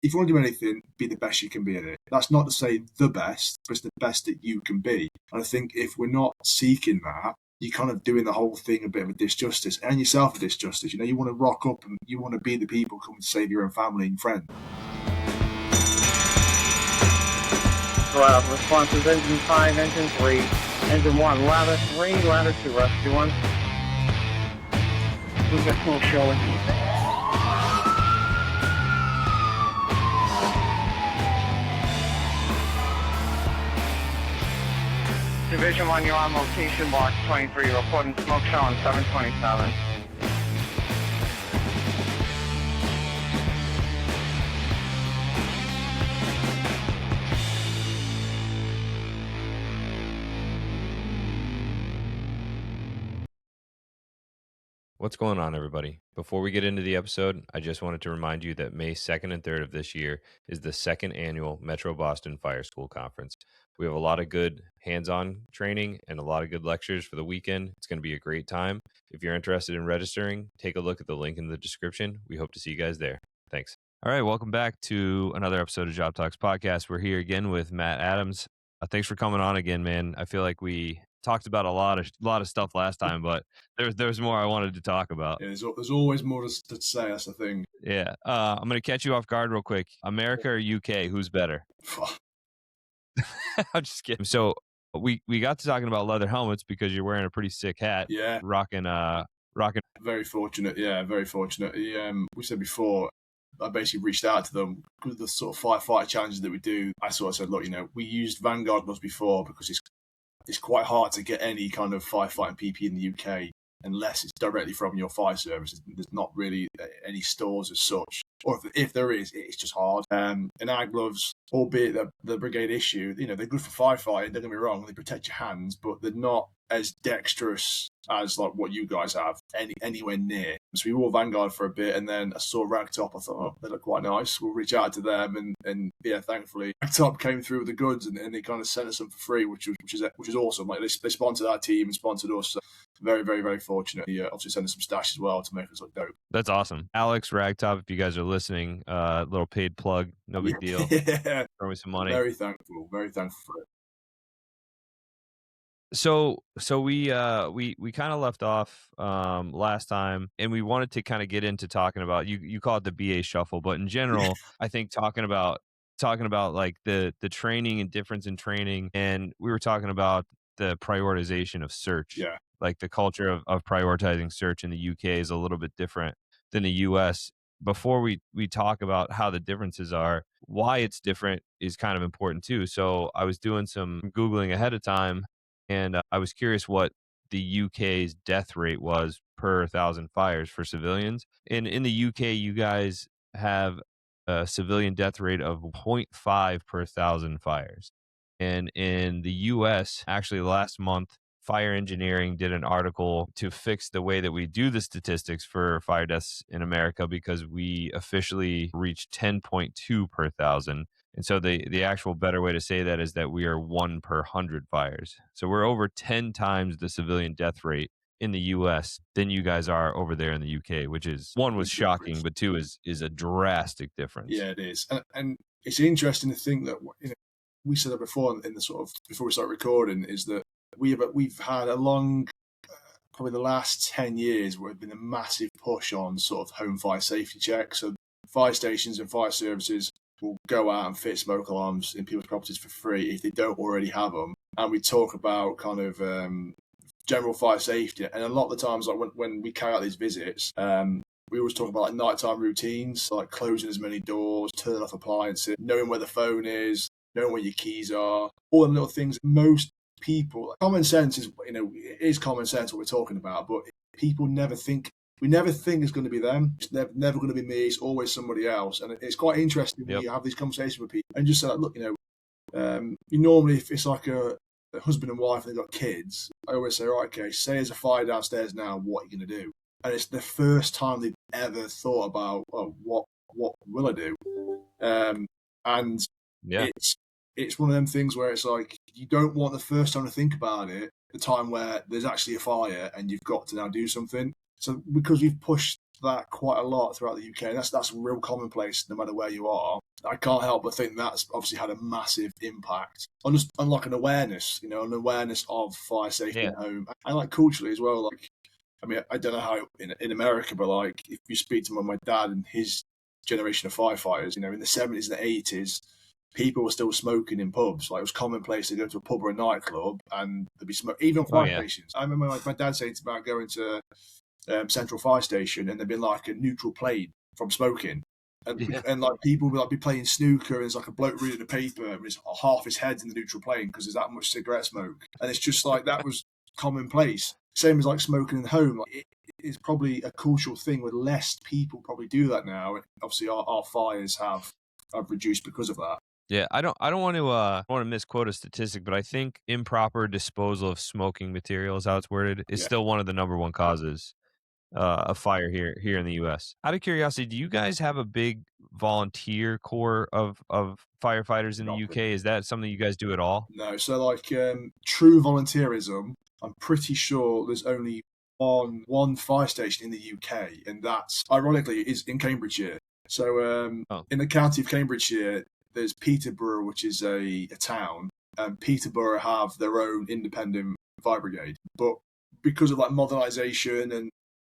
if you want to do anything, be the best you can be at it. That's not to say the best, but it's the best that you can be. And I think if we're not seeking that, you're kind of doing the whole thing a bit of a disjustice, and yourself a disjustice. You want to rock up and you want to be the people coming to save your own family and friends. Responses, engine 5, engine 3, engine 1, ladder 3, ladder 2, rescue 1. We've got full showing. Division 1, you're on location, box 23, reporting smoke show on 727. What's going on, everybody? Before we get into the episode, I just wanted to remind you that May 2nd and 3rd of this year is the second annual Metro Boston Fire School Conference. We have a lot of good hands-on training and a lot of good lectures for the weekend. It's going to be a great time. If you're interested in registering, take a look at the link in the description. We hope to see you guys there. Thanks. All right, welcome back to another episode of JobTlks podcast. We're here again with Matt Adams. Thanks for coming on again, man. I feel like we talked about a lot of stuff last time, but there's more I wanted to talk about. Yeah, there's always more to say. That's the thing. Yeah, I'm gonna catch you off guard real quick. America or UK? Who's better? I'm just kidding. So we got to talking about leather helmets because you're wearing a pretty sick hat. Yeah, rocking. Very fortunate. Yeah, very fortunate. We said before, I basically reached out to them because of the sort of firefighter challenges that we do. I sort of said, look, we used Vanguard gloves before because it's quite hard to get any kind of firefighting PP in the UK unless it's directly from your fire service. There's not really any stores as such, or if there is, it's just hard. And our gloves, albeit the brigade issue, they're good for firefighting. Don't get me wrong, they protect your hands, but they're not as dexterous as like what you guys have anywhere near. So we wore Vanguard for a bit, and then I saw Ragtop. I thought, they look quite nice. We'll reach out to them, and yeah, thankfully Ragtop came through with the goods, and they kind of sent us some for free, which is awesome. Like they sponsored our team and sponsored us. So very, very, very fortunate. Yeah, obviously sent us some stash as well to make us look dope. That's awesome. Alex Ragtop, if you guys are listening, little paid plug, no big deal. Yeah, throw me some money. Very thankful for it. So we kind of left off last time, and we wanted to kind of get into talking about you call it the BA shuffle, but in general, I think talking about like the training and difference in training, and we were talking about the prioritization of search. Yeah, like the culture of prioritizing search in the UK is a little bit different than the US. Before we talk about how the differences are, why it's different is kind of important too. So I was doing some Googling ahead of time, and I was curious what the UK's death rate was per 1,000 fires for civilians. And in the UK, you guys have a civilian death rate of 0.5 per 1,000 fires. And in the US, actually last month, Fire Engineering did an article to fix the way that we do the statistics for fire deaths in America, because we officially reached 10.2 per 1,000. And so the actual better way to say that is that we are 1 per 100 fires. So we're over 10 times the civilian death rate in the US than you guys are over there in the UK, which is, one, was shocking, but two, is a drastic difference. Yeah, it is. And it's interesting to think that, we said that before in the sort of, before we start recording, is that we've had a long, probably the last 10 years, where it's been a massive push on sort of home fire safety checks. So fire stations and fire services will go out and fit smoke alarms in people's properties for free if they don't already have them. And we talk about kind of general fire safety. And a lot of the times, like when we carry out these visits, we always talk about like nighttime routines, like closing as many doors, turning off appliances, knowing where the phone is, knowing where your keys are, all the little things. Most people, common sense is, it is common sense what we're talking about, but people never think. We never think it's going to be them. It's never going to be me. It's always somebody else. And it's quite interesting when you have these conversations with people and just say, like, look, you normally, if it's like a husband and wife and they've got kids, I always say, right, okay, say there's a fire downstairs now, what are you going to do? And it's the first time they've ever thought about, what will I do? And it's one of them things where it's like, you don't want the first time to think about it, the time where there's actually a fire and you've got to now do something. So because we've pushed that quite a lot throughout the UK. And that's real commonplace no matter where you are. I can't help but think that's obviously had a massive impact on just on like an awareness, an awareness of fire safety Yeah. at home, and like culturally as well. Like, I mean, I don't know how in America, but like if you speak to my dad and his generation of firefighters, in the 70s and the 80s, people were still smoking in pubs. Like, it was commonplace to go to a pub or a nightclub and there'd be smoke, even on Oh fire yeah. stations. I remember my dad saying about going to Central Fire Station and there'd been like a neutral plate from smoking. Yeah. And like people would like be playing snooker and there's like a bloke reading the paper and it's half his head's in the neutral plane because there's that much cigarette smoke. And it's just like that was commonplace. Same as like smoking in the home. Like, it's probably a cultural thing where less people probably do that now. And obviously our fires have reduced because of that. Yeah, I don't want to misquote a statistic, but I think improper disposal of smoking materials, how it's worded, is Yeah. still one of the number one causes of fire here in the U.S. Out of curiosity, do you guys have a big volunteer corps of firefighters in the Not UK? Is that something you guys do at all? No, so like true volunteerism, I'm pretty sure there's only one fire station in the UK, and that's ironically is in Cambridgeshire. So Oh. in the county of Cambridgeshire, there's Peterborough, which is a town, and Peterborough have their own independent fire brigade, but because of like modernisation and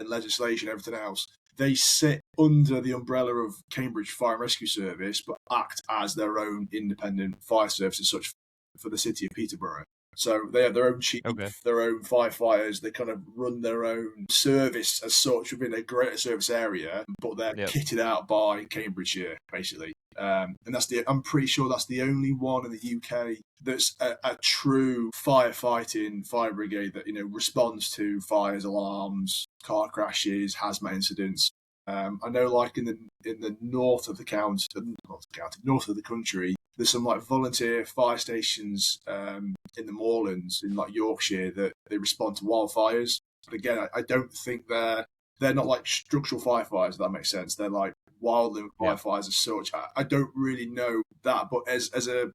legislation, everything else, they sit under the umbrella of Cambridge Fire and Rescue Service, but act as their own independent fire service as such for the city of Peterborough. So they have their own chief, their own firefighters. They kind of run their own service as such within a greater service area, but they're kitted out by Cambridgeshire, basically. And I'm pretty sure that's the only one in the UK that's a true firefighting fire brigade that responds to fires, alarms, car crashes, hazmat incidents. I know, like in the north of the county, north of the country, there's some like volunteer fire stations in the moorlands in like Yorkshire that they respond to wildfires. But again, I don't think they're not like structural firefighters. If that makes sense. They're like wildland firefighters as such. I don't really know that, but as an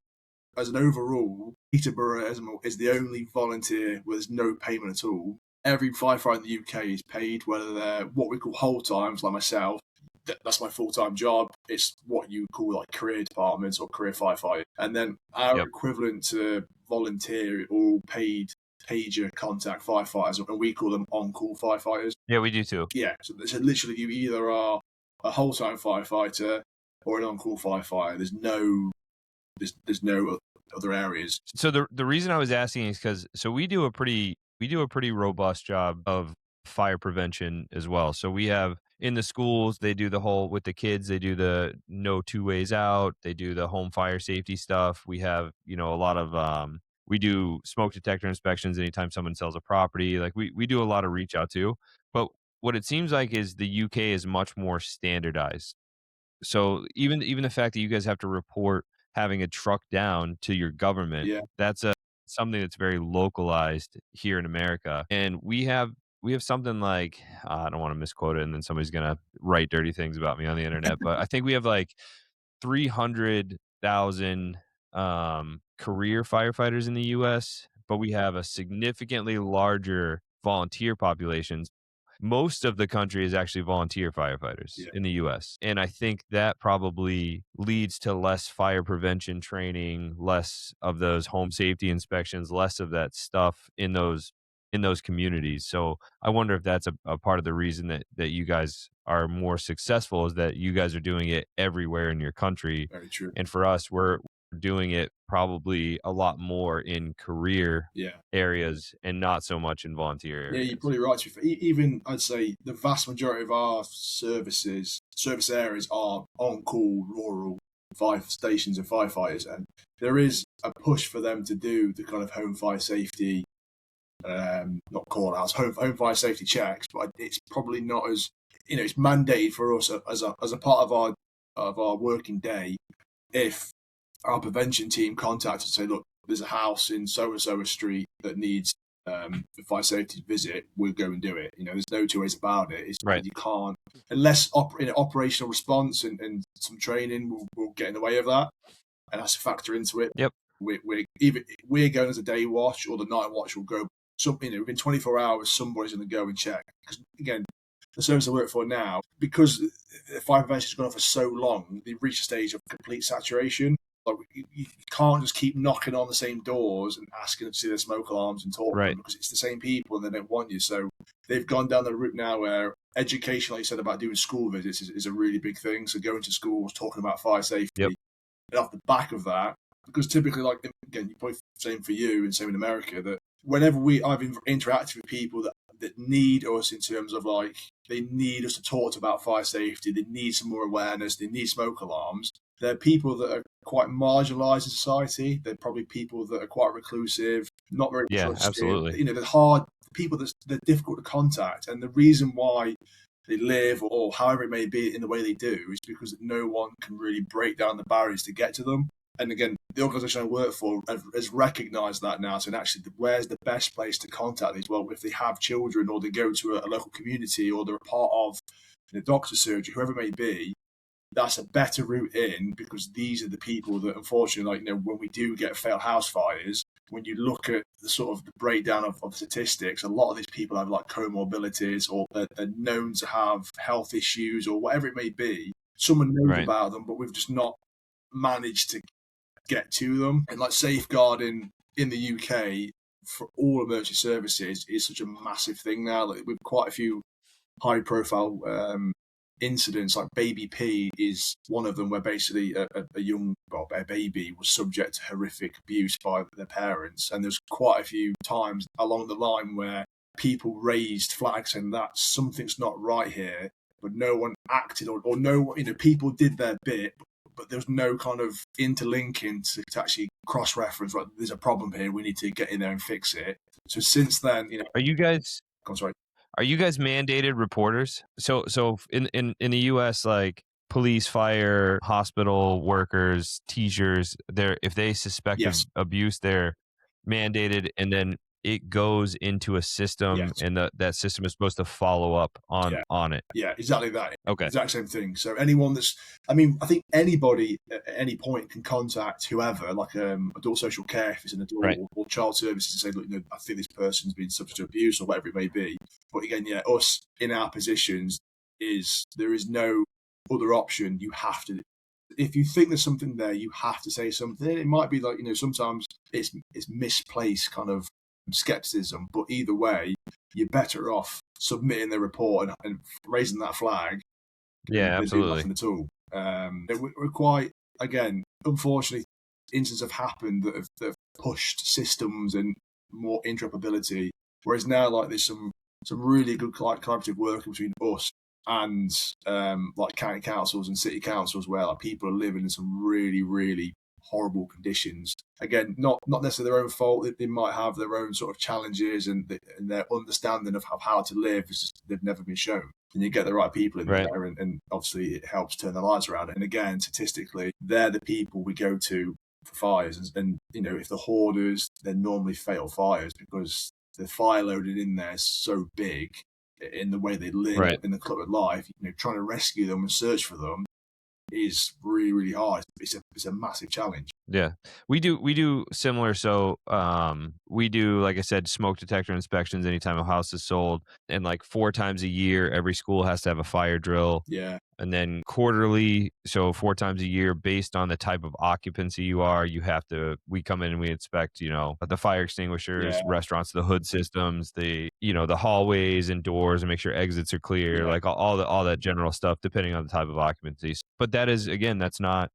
overall, Peterborough is the only volunteer where there's no payment at all. Every firefighter in the UK is paid, whether they're what we call whole times, like myself. That's my full-time job. It's what you call like career departments or career firefighter. And then our equivalent to volunteer, all paid pager contact firefighters, and we call them on-call firefighters. Yeah, we do too. Yeah, so literally you either are a whole-time firefighter or an on-call firefighter. There's no other areas. So the reason I was asking is because we do a pretty robust job of fire prevention as well. So we have in the schools, they do the whole with the kids, they do the no two ways out, they do the home fire safety stuff. We have, a lot of we do smoke detector inspections anytime someone sells a property. Like we do a lot of reach out too. But what it seems like is the UK is much more standardized. So even the fact that you guys have to report having a truck down to your government, that's something that's very localized here in America. And we have something like, I don't want to misquote it and then somebody's going to write dirty things about me on the internet, but I think we have like 300,000 career firefighters in the US, but we have a significantly larger volunteer populations. Most of the country is actually volunteer firefighters in the US. And I think that probably leads to less fire prevention training, less of those home safety inspections, less of that stuff in those communities. So I wonder if that's a part of the reason that you guys are more successful, is that you guys are doing it everywhere in your country. Very true. And for us, we're doing it probably a lot more in career areas and not so much in volunteer areas. Yeah, you're probably right. Even I'd say the vast majority of our service areas are on-call rural fire stations and firefighters, and there is a push for them to do the kind of home fire safety, not call outs, home fire safety checks, but it's probably not as it's mandated for us as a part of our working day. If our prevention team contacts and say, look, there's a house in so-and-so street that needs a fire safety visit, we'll go and do it. There's no two ways about it. It's right. You can't, unless operational response and some training will get in the way of that, and that's a factor into it. Yep. We're going as a day watch, or the night watch will go. Within 24 hours, somebody's going to go and check. Because again, the service I work for now, because fire prevention has gone on for so long, they've reached a stage of complete saturation. Like, you can't just keep knocking on the same doors and asking them to see their smoke alarms and talk to them, because it's the same people and they don't want you. So they've gone down the route now where education, like you said about doing school visits, is a really big thing. So going to schools, talking about fire safety, and off the back of that, because typically, like, again, you probably same for you and same in America, that whenever I've interacted with people that need us in terms of, like, they need us to talk about fire safety, they need some more awareness, they need smoke alarms. They're people that are quite marginalised in society. They're probably people that are quite reclusive, not very trusted. Absolutely. You know, they're hard people that they're difficult to contact, and the reason why they live or however it may be in the way they do is because no one can really break down the barriers to get to them. And again, the organisation I work for has recognised that now. So actually, where's the best place to contact these? Well, if they have children or they go to a local community or they're a part of a doctor's surgery, whoever it may be, that's a better route in, because these are the people that, unfortunately, like, you know, when we do get failed house fires, when you look at the sort of the breakdown of the statistics, a lot of these people have like comorbidities or are known to have health issues or whatever it may be. Someone knows about them, but we've just not managed to get to them. And like safeguarding in the UK for all emergency services is such a massive thing now. Like, with quite a few high profile incidents, like Baby P is one of them, where basically a baby was subject to horrific abuse by their parents. And there's quite a few times along the line where people raised flags saying that something's not right here, but no one acted, or no, you know, people did their bit, but there's no kind of interlinking to actually cross-reference, right, there's a problem here, we need to get in there and fix it. So since then, you know... Are you guys mandated reporters? So in the US, like police, fire, hospital workers, teachers, if they suspect abuse, they're mandated, and then it goes into a system, and that system is supposed to follow up on it. Yeah, exactly that. Okay. Exact same thing. So anyone that's, I mean, I think anybody at any point can contact whoever, like adult social care if it's an adult, or child services, and say, look, you know, I think this person's been subject to abuse or whatever it may be. But again, us in our positions, there is no other option. You have to, if you think there's something there, you have to say something. It might be like, you know, sometimes it's misplaced kind of skepticism, but either way, you're better off submitting the report and raising that flag. Yeah, absolutely. Nothing at all. We're quite, again, unfortunately, instances have happened that have pushed systems and more interoperability. Whereas now, like, there's some really good collaborative work between us and like county councils and city councils, where like people are living in some really, really horrible conditions. Again, not necessarily their own fault. They might have their own sort of challenges, and their understanding of how to live is just, they've never been shown. And you get the right people in there, and obviously it helps turn their lives around. And again, statistically, they're the people we go to for fires. And you know, if the hoarders, they're normally fatal fires because the fire loaded in there is so big in the way they live in the cluttered life. You know, trying to rescue them and search for them is really, really hard. It's a massive challenge. Yeah, we do similar. So we do, like I said, smoke detector inspections anytime a house is sold, and like 4 times a year, every school has to have a fire drill. Yeah. And then quarterly, so 4 times a year, based on the type of occupancy you are, we come in and we inspect, you know, the fire extinguishers, restaurants, the hood systems, the hallways and doors, and make sure exits are clear, like all that general stuff, depending on the type of occupancy. But that is, again, that's not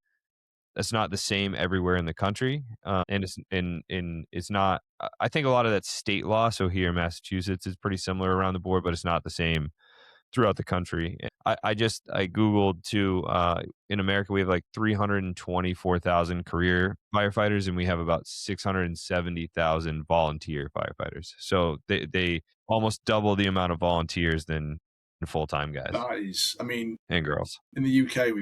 the same everywhere in the country, and it's not. I think a lot of that's state law. So here in Massachusetts, it's pretty similar around the board, but it's not the same throughout the country. I Googled too, in America, we have like 324,000 career firefighters, and we have about 670,000 volunteer firefighters. So they almost double the amount of volunteers than full-time guys. That is, I mean, and girls. In the UK,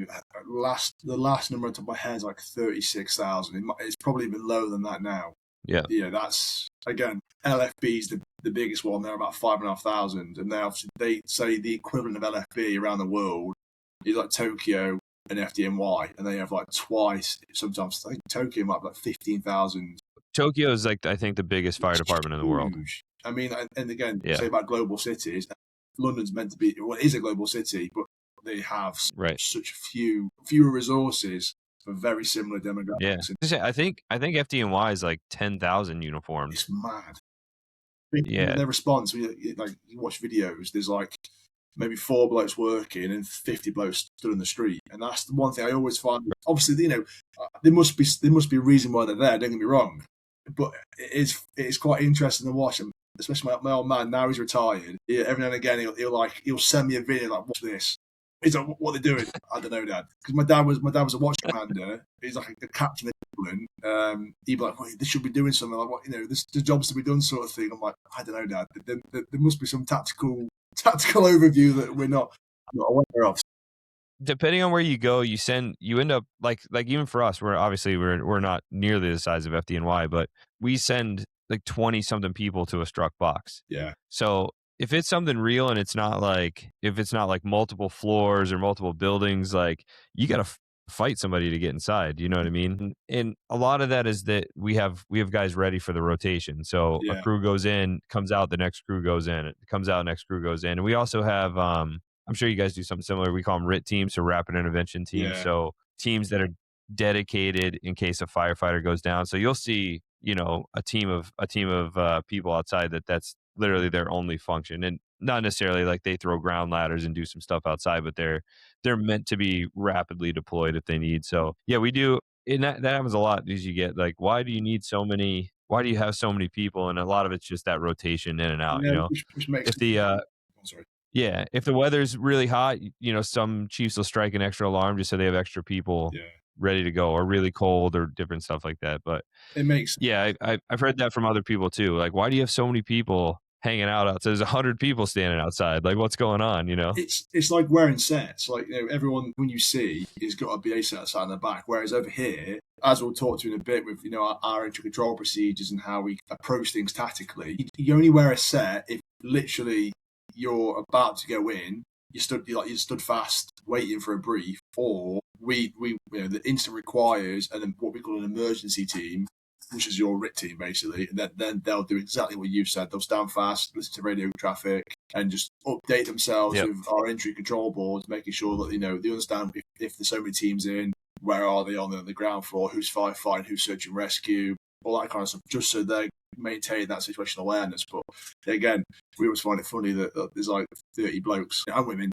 the last number on top of my head is like 36,000. It's probably even lower than that now. Yeah, that's, again, LFB is the biggest one. They're about 5,500, and they say the equivalent of LFB around the world is like Tokyo and FDNY, and they have like twice. Sometimes I think Tokyo might have like 15,000. Tokyo is like, I think, the biggest fire department in the world. I mean, and again, say about global cities, London's meant to be, well, it is a global city, but they have Right. such fewer resources for very similar demographics. Yeah. I think FDNY is like 10,000 uniforms. It's mad. Yeah. Their response, like you watch videos, there's like maybe 4 blokes working and 50 blokes stood in the street, and that's the one thing I always find. Obviously, there must be a reason why they're there. Don't get me wrong, but it's quite interesting to watch them. Especially my old man, now he's retired. Every now and again he'll send me a video like, watch this. He's like, what are they doing? I don't know, Dad. Because my dad was a watch commander. He's like a captain in England. He'd be like, well, they should be doing something like, what, there's jobs to be done, sort of thing. I'm like, I don't know, Dad. There must be some tactical overview that we're not aware of. Depending on where you go, you end up like even for us, we're not nearly the size of FDNY, but we send like 20 something people to a struck box. Yeah. So if it's something real and it's not like multiple floors or multiple buildings, like you got to fight somebody to get inside. You know what I mean? And a lot of that is that we have guys ready for the rotation. So a crew goes in, comes out, the next crew goes in, it comes out, next crew goes in. And we also have, I'm sure you guys do something similar. We call them RIT teams, so rapid intervention teams. Yeah. So teams that are dedicated in case a firefighter goes down. So you'll see, a team of people outside that's literally their only function, and not necessarily like they throw ground ladders and do some stuff outside, but they're meant to be rapidly deployed if they need. So yeah, we do. And that happens a lot. As you get like, why do you have so many people? And a lot of it's just that rotation in and out. Which makes if the yeah, if the weather's really hot, some chiefs will strike an extra alarm just so they have extra people ready to go, or really cold or different stuff like that. But it makes I've heard that from other people too. Like, why do you have so many people hanging out outside? There's 100 people standing outside. Like, what's going on? It's like wearing sets. Like, everyone when you see has got a BA set outside in the back. Whereas over here, as we'll talk to in a bit with our entry control procedures and how we approach things tactically, you only wear a set if literally you're about to go in. You stood fast waiting for a brief, or we the instant requires, and then what we call an emergency team, which is your RIT team basically, and then they'll do exactly what you've said. They'll stand fast, listen to radio traffic, and just update themselves with our entry control boards, making sure that they understand if there's so many teams in, where are they on the ground floor, who's firefighting, who's search and rescue, all that kind of stuff, just so they maintain that situational awareness. But again, we always find it funny that there's like 30 blokes and women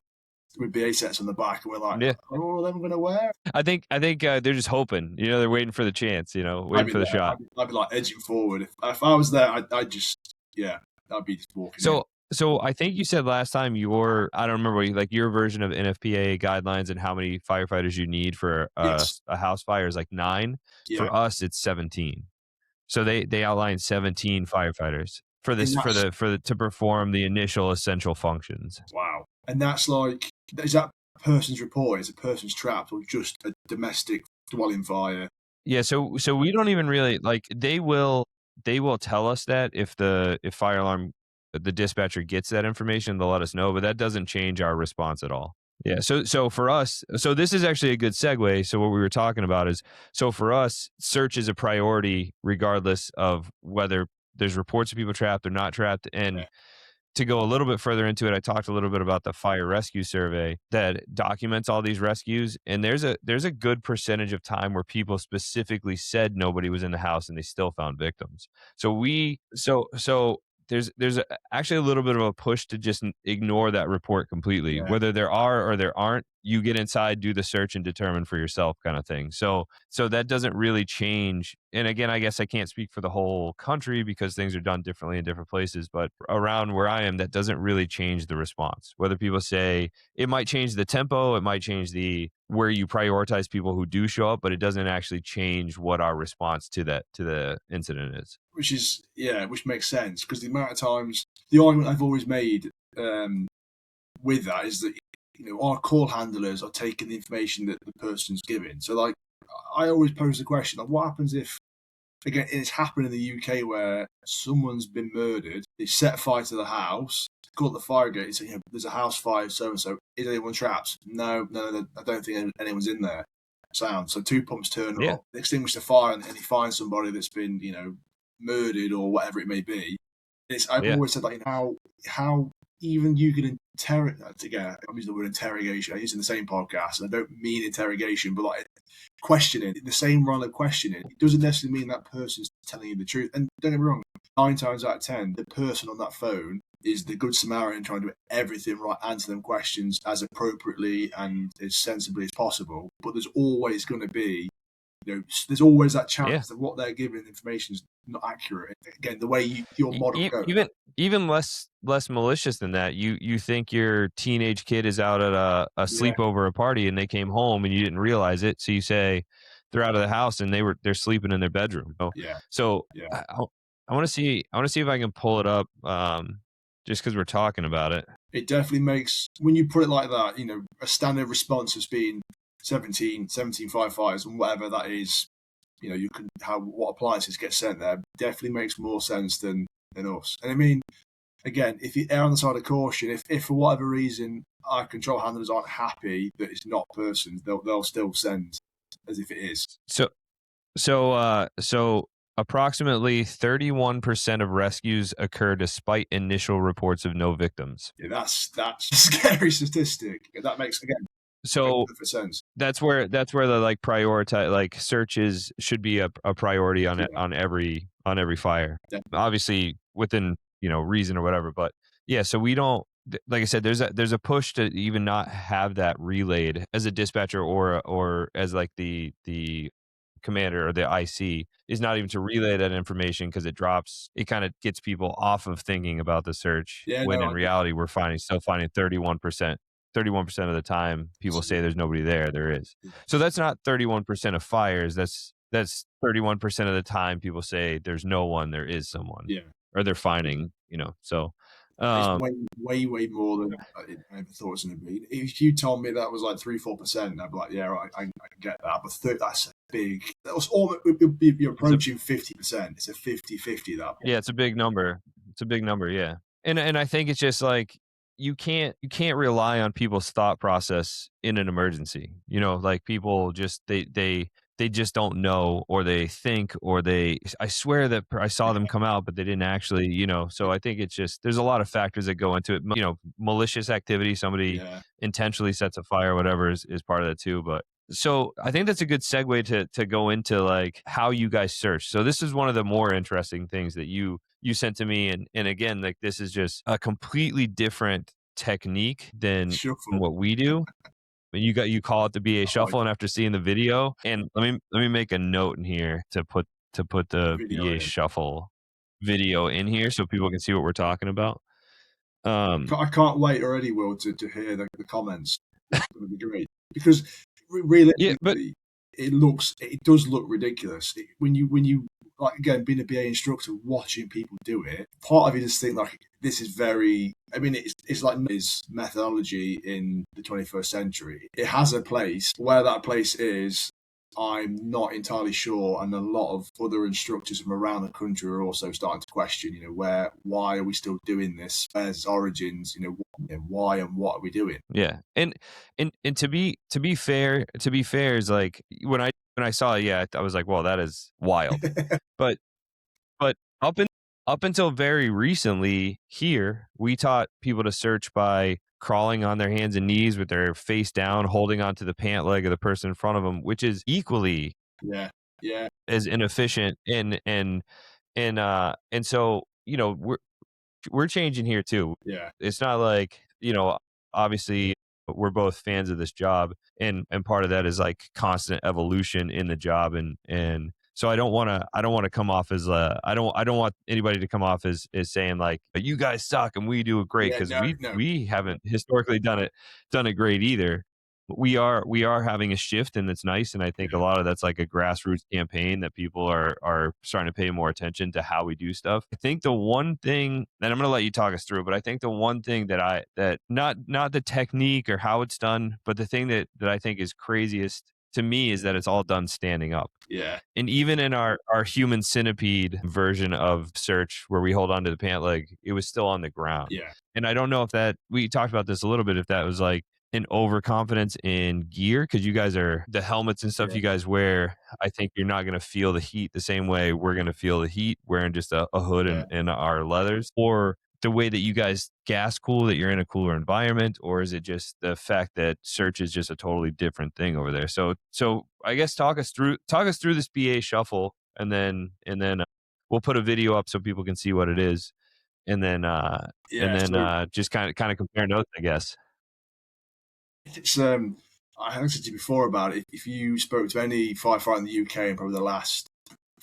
with BA sets on the back, and we're like, oh, them going to wear? I think they're just hoping, they're waiting for the chance, waiting for the shot. I'd be like edging forward. If I was there, I'd just, I'd be just walking in. So I think you said last time I don't remember, your version of NFPA guidelines and how many firefighters you need for a house fire is like 9. Yeah. For us, it's 17. So they outline 17 firefighters to perform the initial essential functions. Wow. And that's like, is that a person's report? Is a person's trapped, or just a domestic dwelling fire? Yeah. So we don't even really they will tell us that if fire alarm, the dispatcher gets that information, they'll let us know, but that doesn't change our response at all. Yeah. So for us, this is actually a good segue. So what we were talking about is, so for us, search is a priority regardless of whether there's reports of people trapped or not trapped. And to go a little bit further into it, I talked a little bit about the fire rescue survey that documents all these rescues. And there's a good percentage of time where people specifically said nobody was in the house and they still found victims. So there's actually a little bit of a push to just ignore that report completely. Whether there are or there aren't, you get inside, do the search, and determine for yourself, kind of thing. So that doesn't really change. And again, I guess I can't speak for the whole country because things are done differently in different places. But around where I am, that doesn't really change the response. Whether people say it might change the tempo, it might change where you prioritize people who do show up, but it doesn't actually change what our response to the incident is. Which makes sense, because the amount of times, the argument I've always made with that is that our call handlers are taking the information that the person's giving. So like, I always pose the question, like, what happens if, again, it's happened in the UK where someone's been murdered, they set fire to the house, call the fire gate, say, there's a house fire, so and so, is anyone trapped? No, I don't think anyone's in there. Sound. So 2 pumps turn up, extinguish the fire, and he finds somebody that's been murdered or whatever it may be. I've always said, like, how even you can interrogate. Again, I'm using the word interrogation. I use it in the same podcast, and I don't mean interrogation, but like questioning, the same run of questioning. It doesn't necessarily mean that person's telling you the truth. And don't get me wrong, 9 times out of 10, the person on that phone is the good Samaritan trying to do everything right, answer them questions as appropriately and as sensibly as possible. But there's always going to be, there's always that chance that what they're giving information is not accurate. Again, the way your model goes. Even less malicious than that. You think your teenage kid is out at a sleepover, a party, and they came home and you didn't realize it, so you say they're out of the house and they're sleeping in their bedroom. So I want to see if I can pull it up, just because we're talking about it. It definitely makes, when you put it like that, a standard response has been 17 firefighters and whatever that is, you can what appliances get sent there definitely makes more sense than us. And I mean, again, if you err on the side of caution, if for whatever reason our control handlers aren't happy that it's not persons, they'll still send as if it is. So approximately 31% of rescues occur despite initial reports of no victims. Yeah, that's a scary statistic. That makes, again, so sense. That's where the prioritize searches should be a priority on every fire. Yeah. Obviously within reason or whatever, but so we don't, like I said, there's a push to even not have that relayed as a dispatcher or as like the commander or the IC, is not even to relay that information, because it kind of gets people off of thinking about the search, when in reality we're still finding 31% of the time people say there's nobody there. There is. So that's not 31% of fires. That's 31% of the time people say there's no one, there is someone. Or they're finding, so it's way more than I ever thought it was going to be. If you told me that was like 3-4%, I'd be like, yeah, right, I get that. But that's big. That was almost, you're approaching 50%. It's a 50-50 that. Yeah, it's a big number. Yeah. And I think it's just like, you can't rely on people's thought process in an emergency. Like people just they just don't know, or they think, or I swear that I saw them come out, but they didn't actually, so I think it's just, there's a lot of factors that go into it. Malicious activity, somebody intentionally sets a fire, whatever is part of that too. But so I think that's a good segue to go into like how you guys search. So this is one of the more interesting things that you sent to me. And again, like, this is just a completely different technique than what we do. You call it the BA shuffle, and after seeing the video, and let me make a note in here to put the BA shuffle video in here so people can see what we're talking about. I can't wait already, Will, to hear the comments. It's going to be great, because realistically, it does look ridiculous when you like, again, being a BA instructor, watching people do it. Part of you just think like, this is very, I mean, it's like his methodology in the 21st century. It has a place. Where that place is, I'm not entirely sure, and a lot of other instructors from around the country are also starting to question, why are we still doing this? Where's its origins? Why and what are we doing? Yeah, and to be fair is like, when I saw it, I was like, well, that is wild. but up until very recently here, we taught people to search by crawling on their hands and knees with their face down, holding onto the pant leg of the person in front of them, which is equally as inefficient. And so, we're changing here too. Yeah. It's not like, obviously we're both fans of this job, and part of that is like constant evolution in the job. And so I don't want to come off as I don't want anybody to come off as saying like, you guys suck and we do it great, because we haven't historically done it great either. But we are having a shift, and it's nice. And I think a lot of that's like a grassroots campaign that people are starting to pay more attention to how we do stuff. I think the one thing, and I'm going to let you talk us through, but I think the one thing that not the technique or how it's done, but the thing that I think is craziest to me is that it's all done standing up. Yeah. And even in our human centipede version of search, where we hold onto the pant leg, it was still on the ground. Yeah. And I don't know if we talked about this a little bit, if that was like an overconfidence in gear, because you guys are, the helmets and stuff you guys wear, I think you're not going to feel the heat the same way we're going to feel the heat wearing just a hood and our leathers, or the way that you guys gas cool, that you're in a cooler environment, or is it just the fact that search is just a totally different thing over there? So I guess talk us through this BA shuffle, and then we'll put a video up so people can see what it is, and then So just kind of compare notes, I guess. it's I have said to you before about it. If you spoke to any firefighter in the UK in probably the last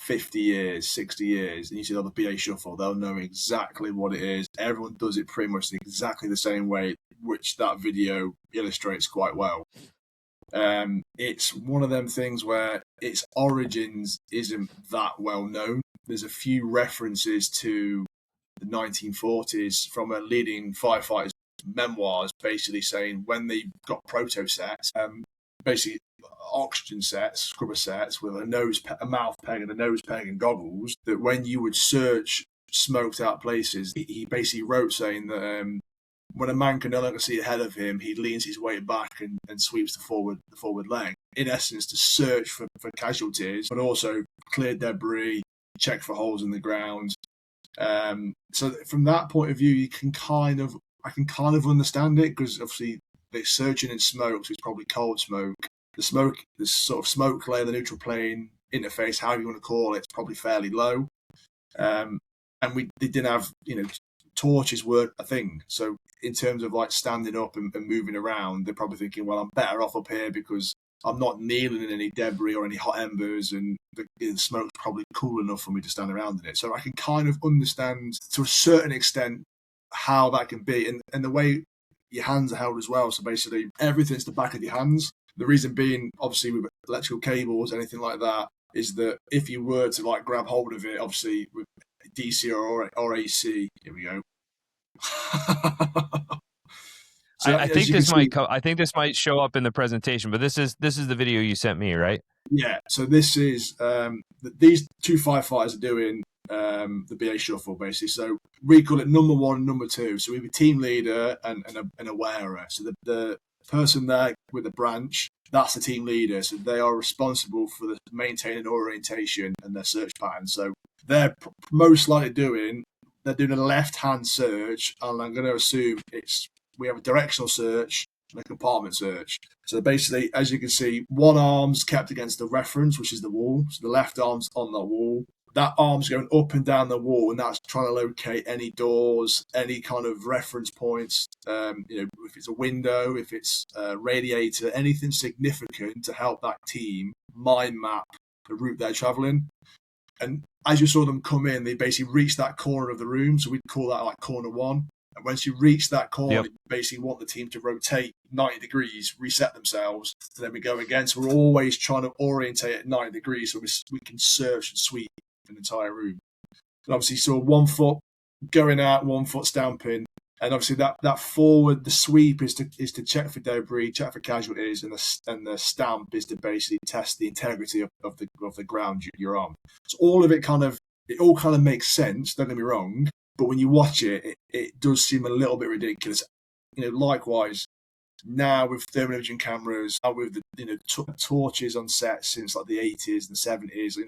50 years, 60 years, and you see the BA shuffle, they'll know exactly what it is. Everyone does it pretty much exactly the same way, which that video illustrates quite well. It's one of them things where its origins isn't that well known. There's a few references to the 1940s from a leading firefighter's memoirs, basically saying when they got proto sets, basically oxygen sets, scrubber sets with a mouth peg and a nose peg and goggles, that when you would search smoked out places, he basically wrote saying that when a man can no longer see ahead of him, he leans his weight back and sweeps the forward leg. In essence, to search for casualties, but also clear debris, check for holes in the ground. So from that point of view, I can kind of understand it, because obviously they're searching in smoke, so it's probably cold smoke. The sort of smoke layer, the neutral plane interface, however you want to call it, it's probably fairly low. And they didn't have, torches weren't a thing. So in terms of like standing up and moving around, they're probably thinking, well, I'm better off up here because I'm not kneeling in any debris or any hot embers, and the smoke's probably cool enough for me to stand around in it. So I can kind of understand to a certain extent how that can be, and the way your hands are held as well. So basically everything's the back of your hands. The reason being, obviously, with electrical cables, anything like that, is that if you were to like grab hold of it, obviously with DC or AC, here we go. So I think this might show up in the presentation, but this is the video you sent me, right? Yeah. So this is these two firefighters are doing the BA shuffle, basically. So we call it number one and number two. So we have a team leader and a wearer. So the person there with the branch, that's the team leader. So they are responsible for the maintaining orientation and their search pattern. So they're most likely they're doing a left-hand search, and I'm going to assume we have a directional search and a compartment search. So basically, as you can see, one arm's kept against the reference, which is the wall. So the left arm's on the wall. That arm's going up and down the wall, and that's trying to locate any doors, any kind of reference points. If it's a window, if it's a radiator, anything significant to help that team mind map the route they're traveling. And as you saw them come in, they basically reach that corner of the room. So we'd call that like corner one. And once you reach that corner, you basically want the team to rotate 90 degrees, reset themselves, and then we go again. So we're always trying to orientate at 90 degrees so we can search and sweep an entire room. And obviously, so 1 foot going out, 1 foot stamping. And obviously that forward, the sweep is to check for debris, check for casualties, and the stamp is to basically test the integrity of the ground you're on. So all of it all kind of makes sense, don't get me wrong, but when you watch it, it does seem a little bit ridiculous. Likewise, now with thermal imaging cameras, now with the torches on sets since like the 80s and the 70s,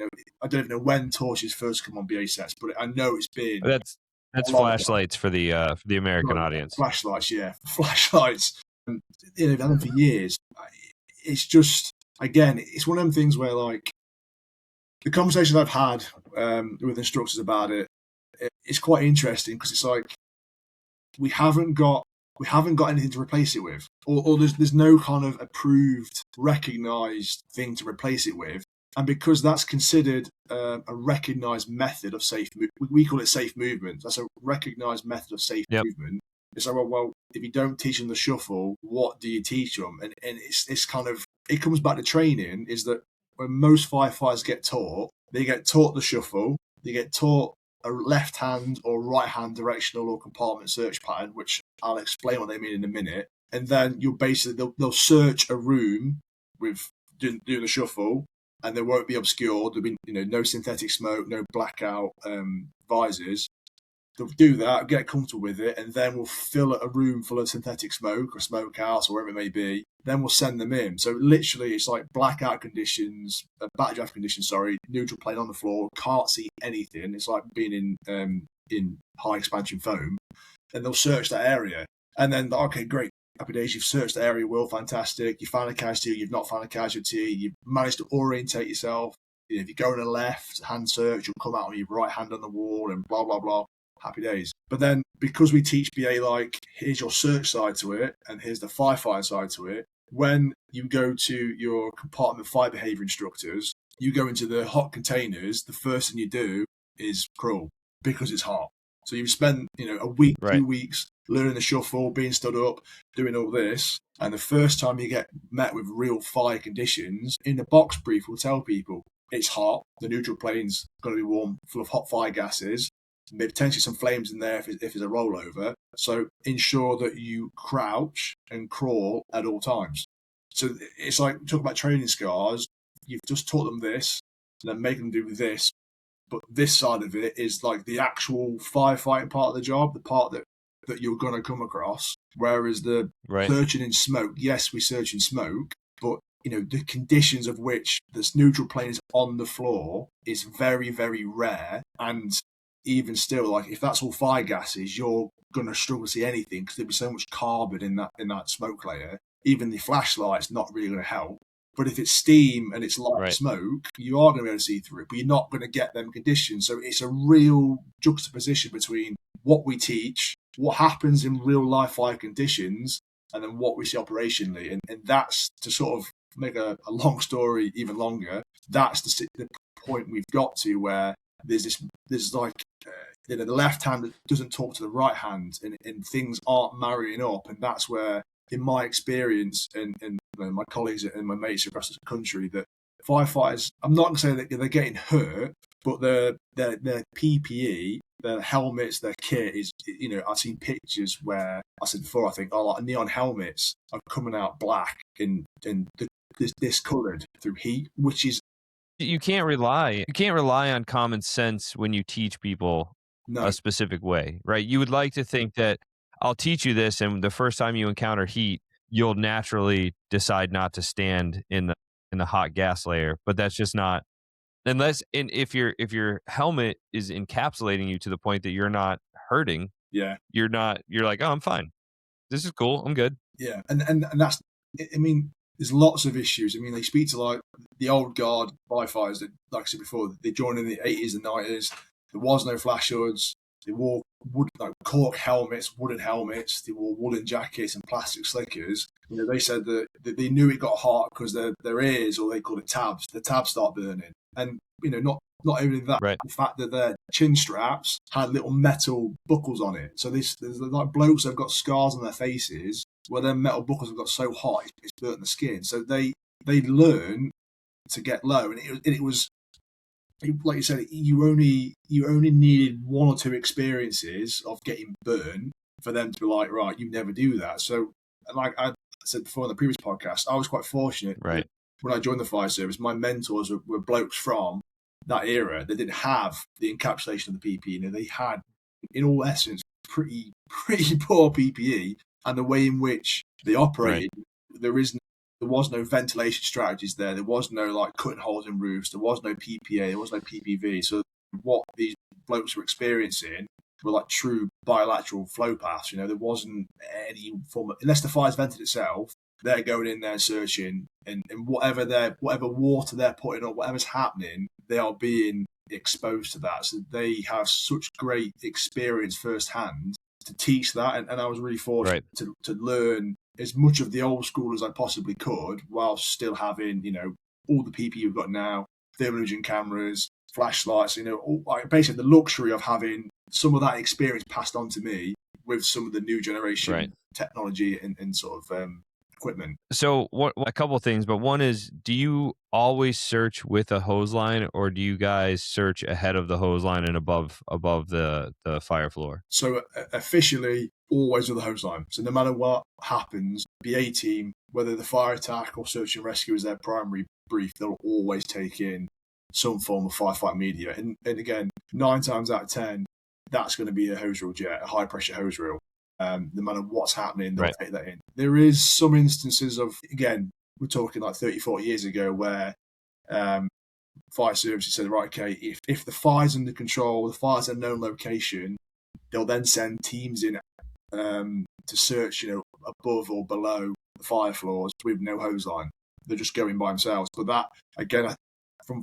I don't even know when torches first come on BA sets, but I know it's been. That's flashlights for the American audience. Flashlights, yeah, flashlights. They've had them for years. It's just, again, it's one of them things where like the conversations I've had with instructors about it's quite interesting, because it's like we haven't got anything to replace it with, or there's no kind of approved, recognised thing to replace it with. And because that's considered a recognised method of safe movement, we call it safe movement. That's a recognised method of safe movement. It's like, well, if you don't teach them the shuffle, what do you teach them? And it's kind of, it comes back to training, is that when most firefighters get taught, they get taught the shuffle, they get taught a left hand or right hand directional or compartment search pattern, which I'll explain what they mean in a minute. And then you'll basically, they'll search a room with doing the shuffle, and they won't be obscured. There'll be no synthetic smoke, no blackout visors. They'll do that, get comfortable with it, and then we'll fill a room full of synthetic smoke or smoke house or whatever it may be. Then we'll send them in. So literally, it's like blackout conditions, backdraft conditions, neutral plane on the floor, can't see anything. It's like being in in high expansion foam, and they'll search that area. And then, okay, great. Happy days, you've searched the area well, fantastic. You found a casualty, you've not found a casualty, you've managed to orientate yourself. If you go on a left hand search, you'll come out on your right hand on the wall and blah, blah, blah. Happy days. But then because we teach BA, like, here's your search side to it and here's the firefighting side to it, when you go to your compartment fire behavior instructors, you go into the hot containers, the first thing you do is crawl because it's hot. So you've spent, a week, 2 weeks learning the shuffle, being stood up, doing all this. And the first time you get met with real fire conditions, in the box brief, we'll tell people it's hot. The neutral plane's going to be warm, full of hot fire gases. Maybe potentially some flames in there if there's a rollover. So ensure that you crouch and crawl at all times. So it's like, talk about training scars. You've just taught them this, and then make them do this. But this side of it is like the actual firefighting part of the job, the part that you're going to come across. Whereas the searching in smoke, yes, we search in smoke, but the conditions of which this neutral plane is on the floor is very, very rare. And even still, like, if that's all fire gases, you're going to struggle to see anything because there'll be so much carbon in that smoke layer. Even the flashlight's not really going to help. But if it's steam and it's light smoke, you are going to be able to see through it, but you're not going to get them conditions. So it's a real juxtaposition between what we teach, what happens in real life fire conditions, and then what we see operationally. And that's, to sort of make a long story even longer, that's the point we've got to, where there's like, the left hand doesn't talk to the right hand, and things aren't marrying up. And that's where, in my experience and my colleagues and my mates across the country, that firefighters, I'm not going to say that they're getting hurt, but their PPE, their helmets, their kit is, I've seen pictures where, I said before, I think, like neon helmets are coming out black and discoloured through heat, which is... You can't rely on common sense when you teach people a specific way, right? You would like to think that I'll teach you this, and the first time you encounter heat, you'll naturally decide not to stand in the hot gas layer. But that's just not, unless, and if your helmet is encapsulating you to the point that you're not hurting, you're like, oh, I'm fine. This is cool. I'm good. Yeah, and that's, I mean, there's lots of issues. I mean, they speak to like the old guard firefighters that, like I said before, they joined in the 80s and 90s. There was no flash hoods. They wore cork helmets, wooden helmets. They wore woolen jackets and plastic slickers. They said that they knew it got hot because their ears, or they call it tabs, the tabs start burning. And not only that, the fact that their chin straps had little metal buckles on it. So there's like blokes that have got scars on their faces where their metal buckles have got so hot it's burnt the skin. So they learn to get low, and it was, like you said, you only needed one or two experiences of getting burned for them to be like, right, you never do that. So, like I said before in the previous podcast, I was quite fortunate. Right. When I joined the fire service, my mentors were blokes from that era. They didn't have the encapsulation of the PPE. They had, in all essence, pretty poor PPE, and the way in which they operated, there was no ventilation strategies there. There was no like cutting holes in roofs. There was no PPA. There was no PPV. So what these blokes were experiencing were like true bilateral flow paths. There wasn't any form of, unless the fire's vented itself, they're going in there searching, and whatever water they're putting or whatever's happening, they are being exposed to that. So they have such great experience firsthand to teach that. And I was really fortunate to learn as much of the old school as I possibly could, while still having, all the PPE we've got now, thermal imaging cameras, flashlights, basically the luxury of having some of that experience passed on to me with some of the new generation technology and sort of equipment. So a couple of things, but one is, do you always search with a hose line, or do you guys search ahead of the hose line and above the fire floor? So officially, always with the hose line. So no matter what happens, BA team, whether the fire attack or search and rescue is their primary brief, they'll always take in some form of firefight media. And again, 9 times out of 10, that's going to be a hose reel jet, a high pressure hose reel. No matter what's happening, they'll take that in. There is some instances of, again, we're talking like 30, 40 years ago, where fire services said, right, okay, if the fire's under control, the fire's at a known location, they'll then send teams in to search, above or below the fire floors with no hose line. They're just going by themselves. But that, again,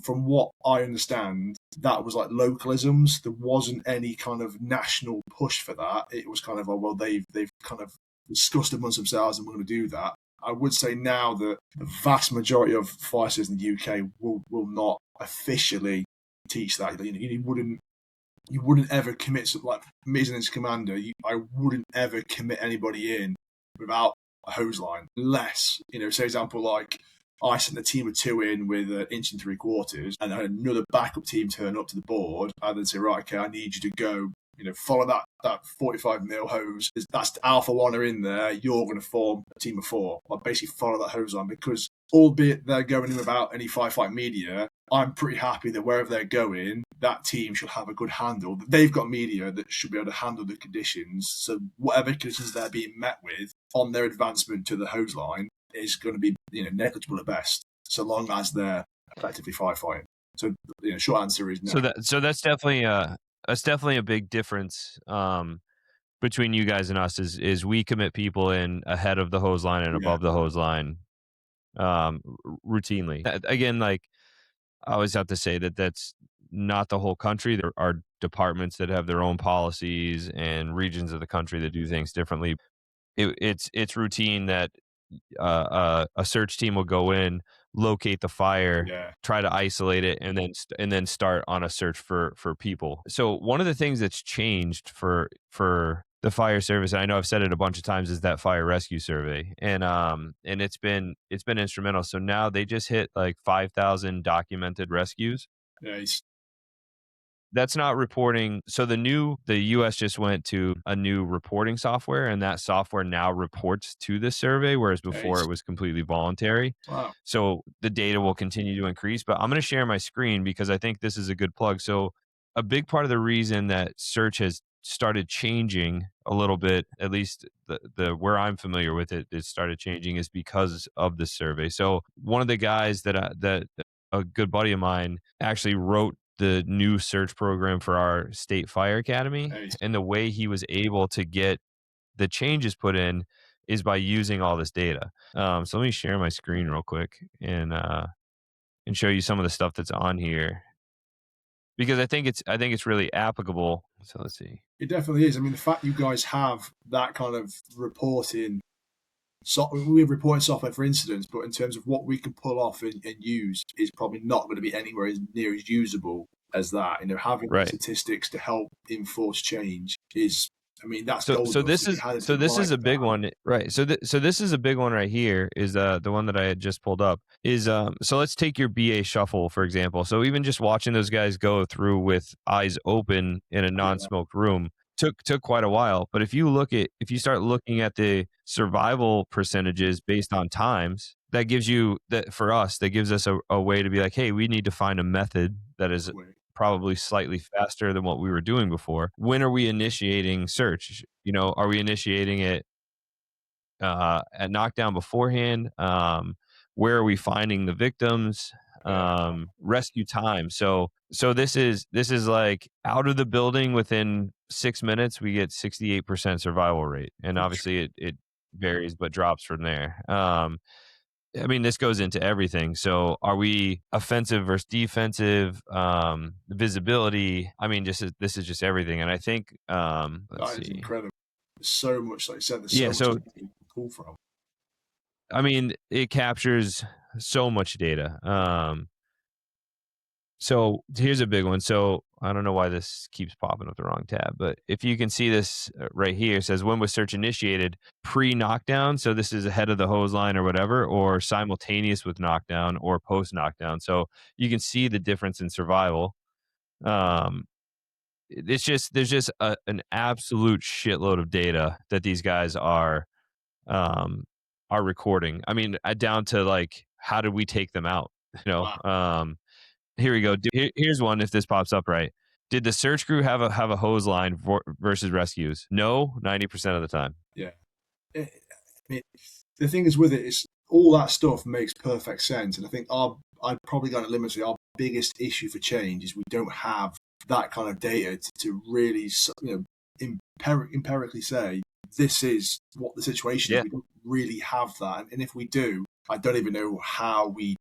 from what I understand, that was like localisms. There wasn't any kind of national push for that. It was kind of, they've kind of discussed amongst themselves and we're going to do that. I would say now that the vast majority of fire services in the UK will not officially teach that. You wouldn't ever commit, like me as an commander, I wouldn't ever commit anybody in without a hose line, unless, say example, like I sent a team of 2 in with an 1 3/4 inch, and I had another backup team turn up to the board. I'd then say, right, okay, I need you to go, follow that 45mm hose. That's Alpha 1 are in there. You're going to form a team of 4. I basically follow that hose line, because albeit they're going in without any firefight media, I'm pretty happy that wherever they're going, that team should have a good handle. They've got media that should be able to handle the conditions. So whatever conditions they're being met with on their advancement to the hose line is going to be negligible at best, so long as they're effectively firefighting. So short answer is no. So that's definitely a big difference between you guys and us. Is we commit people in ahead of the hose line and above the hose line routinely. Again, like I always have to say that's not the whole country. There are departments that have their own policies and regions of the country that do things differently. It's routine that a search team will go in, locate the fire, try to isolate it, and then start on a search for people. So one of the things that's changed for the fire service, and I know I've said it a bunch of times, is that fire rescue survey, and it's been instrumental. So now they just hit like 5,000 documented rescues. Nice. That's not reporting. So the U.S. just went to a new reporting software, and that software now reports to the survey, whereas before it was completely voluntary. Wow. So the data will continue to increase, but I'm going to share my screen because I think this is a good plug. So a big part of the reason that search has started changing a little bit, at least the where I'm familiar with it started changing, is because of the survey. So one of the guys that a good buddy of mine actually wrote the new search program for our state fire academy. Nice. And the way he was able to get the changes put in is by using all this data. So let me share my screen real quick and show you some of the stuff that's on here, because I think it's really applicable. So let's see. It definitely is. I mean, the fact you guys have that kind of reporting, we have reporting software for incidents, but in terms of what we can pull off and use, is probably not going to be anywhere as near as usable as that. Having statistics to help enforce change is, I mean, that's so this is a big one, right? So this is a big one right here. Is the one that I had just pulled up is so let's take your BA shuffle for example. So even just watching those guys go through with eyes open in a non-smoked room took quite a while. But if you start looking at the survival percentages based on times, that gives us a way to be like, hey, we need to find a method that is probably slightly faster than what we were doing before. When are we initiating search? Are we initiating it at knockdown beforehand? Where are we finding the victims? Rescue time. So this is like out of the building within 6 minutes, we get 68% survival rate. And obviously it varies, but drops from there. I mean, this goes into everything. So are we offensive versus defensive? Visibility. I mean, this is just everything. And I think, let's see. Incredible. There's so much, like I said, there's so much to pull from. I mean, it captures so much data. So here's a big one. So I don't know why this keeps popping up the wrong tab, but if you can see this right here, it says when was search initiated, pre-knockdown. So this is ahead of the hose line or whatever, or simultaneous with knockdown or post-knockdown. So you can see the difference in survival. There's just an absolute shitload of data that these guys are recording. I mean, down to like, how did we take them out? Wow. Here we go. Here's one. If this pops up right, did the search crew have a hose line versus rescues? No, 90% of the time. Yeah. The thing is with it is all that stuff makes perfect sense, and I think I'd probably going to limit our biggest issue for change is we don't have that kind of data to really empirically say this is what the situation is. Yeah. We don't really have that, and if we do, I don't even know how we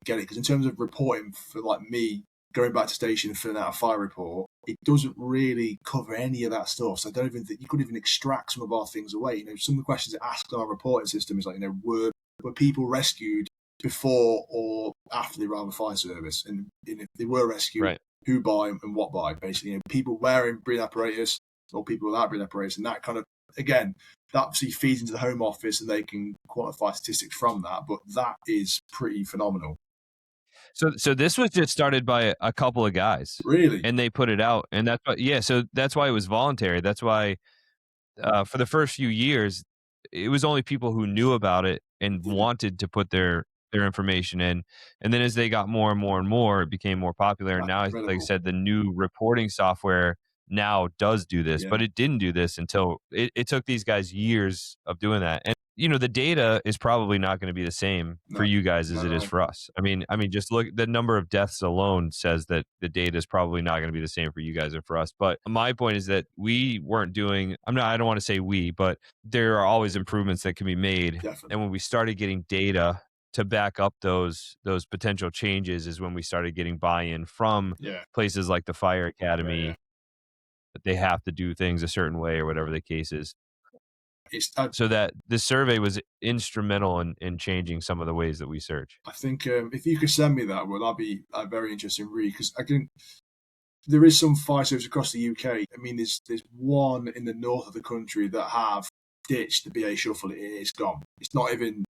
get it. Because in terms of reporting, for like me going back to station and filling out a fire report, it doesn't really cover any of that stuff. So I don't even think you could even extract some of our things away. You know, some of the questions that asked on our reporting system is like, you know, were people rescued before or after they arrived at fire service, and if they were rescued, Right. who by and what by, basically, you know, people wearing breathing apparatus or people without breathing apparatus, and that kind of, again, that obviously feeds into the Home Office and they can quantify statistics from that, but that is pretty phenomenal. So this was just started by a couple of guys, Really? and they put it out, and that's why, yeah. So that's why it was voluntary. That's why for the first few years, it was only people who knew about it and wanted to put their information in, and then as they got more and more and more, it became more popular. And That's now, like I incredible. said, the new reporting software now does do this, Yeah. but it didn't do this until it took these guys years of doing that. And you know, the data is probably not going to be the same for No, you guys as it is no. for us. I mean, just look, the number of deaths alone says that the data is probably not going to be the same for you guys and for us. But my point is that we weren't doing, I don't want to say we, but there are always improvements that can be made. Definitely. And when we started getting data to back up those potential changes is when we started getting buy-in from places like the Fire Academy, that they have to do things a certain way or whatever the case is. So that the survey was instrumental in changing some of the ways that we search. I think if you could send me that, well, that'd be a very interesting read, because there is some fire service across the UK. I mean, there's one in the north of the country that have ditched the BA shuffle. It's gone. It's not even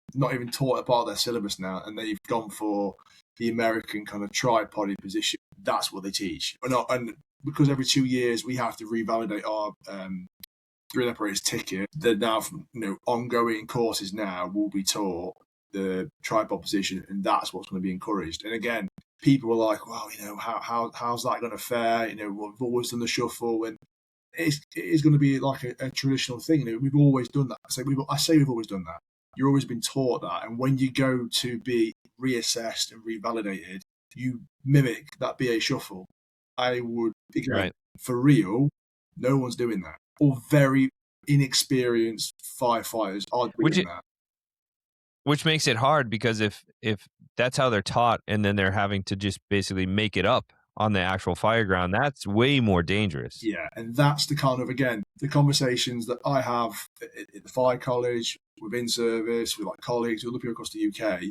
taught a part of their syllabus now, and they've gone for the American kind of tripoded position. That's what they teach. And because every 2 years we have to revalidate our breathing apparatus ticket, that now, you know, ongoing courses now will be taught the tripod position, and that's what's going to be encouraged. And again, people are like, well, you know, how's that going to fare? You know, we've always done the shuffle, and it is going to be like a traditional thing. You know, we've always done that. I say we've always done that. You've always been taught that, and when you go to be reassessed and revalidated, you mimic that BA shuffle. I would, again, for real, no one's doing that. Or very inexperienced firefighters are doing that. Which makes it hard, because if that's how they're taught and then they're having to just basically make it up on the actual fire ground, that's way more dangerous. Yeah, and that's the kind of, again, the conversations that I have at the fire college, within service, with like colleagues, other people across the UK,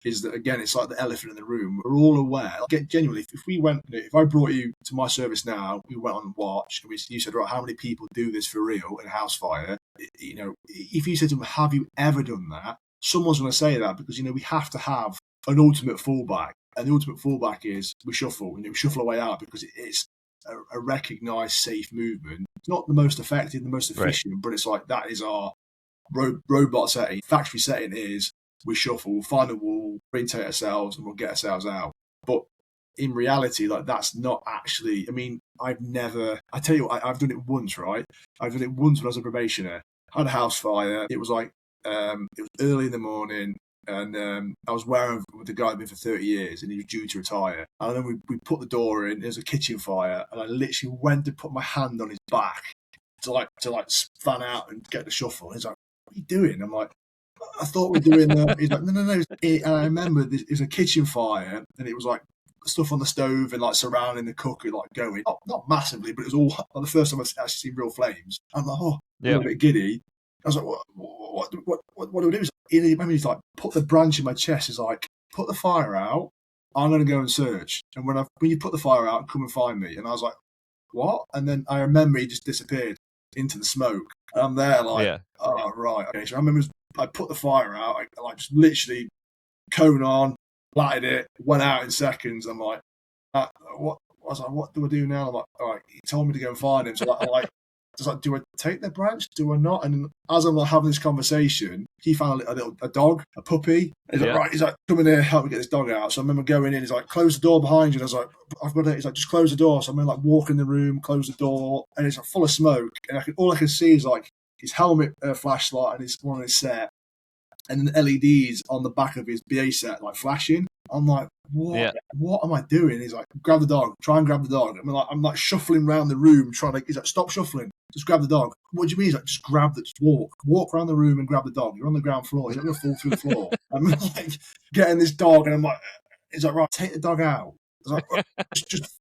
is that, again, it's like the elephant in the room. We're all aware. Genuinely, if I brought you to my service now, we went on watch, and you said, right, how many people do this for real in a house fire? You know, if you said to them, have you ever done that? Someone's going to say that, because, you know, we have to have an ultimate fallback. And the ultimate fallback is we shuffle. You know, we shuffle our way out, because it's a recognised safe movement. It's not the most effective, the most efficient, but it's like, that is our robot setting. Factory setting is we shuffle, we'll find a wall, orientate ourselves, and we'll get ourselves out. But in reality, like, that's not actually, I mean, I tell you what, I've done it once, right? I've done it once when I was a probationer. I had a house fire. It was like, it was early in the morning, and I was with the guy who'd been for 30 years, and he was due to retire. And then we put the door in, there's a kitchen fire, and I literally went to put my hand on his back to fan out and get the shuffle. And he's like, what are you doing? I'm like, I thought we were doing he's like, no. And I remember it was a kitchen fire, and it was like stuff on the stove and like surrounding the cooker, like going, not massively, but it was all, like, the first time I've actually seen real flames. I'm like, a little bit giddy. I was like, what do we do? He's like, put the branch in my chest. He's like, put the fire out. I'm going to go and search. And when you put the fire out, come and find me. And I was like, what? And then I remember he just disappeared into the smoke. And I'm there like, oh, right. Okay. So I remember I put the fire out. I just literally cone on, lighted it, went out in seconds. I'm like, what? I was like, what do I do now? I'm like, all right, he told me to go and find him. So I'm like, do I take the branch? Do I not? And as I'm like having this conversation, he found a dog, a puppy. He's like, right, he's like, come in here, help me get this dog out. So I remember going in, he's like, close the door behind you. And I was like, I've got it. He's like, just close the door. So I'm like, walk in the room, close the door, and it's like full of smoke. And all I can see is like his helmet flashlight and one on his set, and the LEDs on the back of his BA set like flashing. I'm like, what am I doing? He's like, grab the dog, try and grab the dog. I'm like shuffling around the room he's like, stop shuffling. just grab the dog. What do you mean? He's like, just grab the, just walk around the room and grab the dog. You're on the ground floor. He's not going to fall through the floor. I'm like getting this dog, and I'm like, he's like, right, take the dog out. I was like,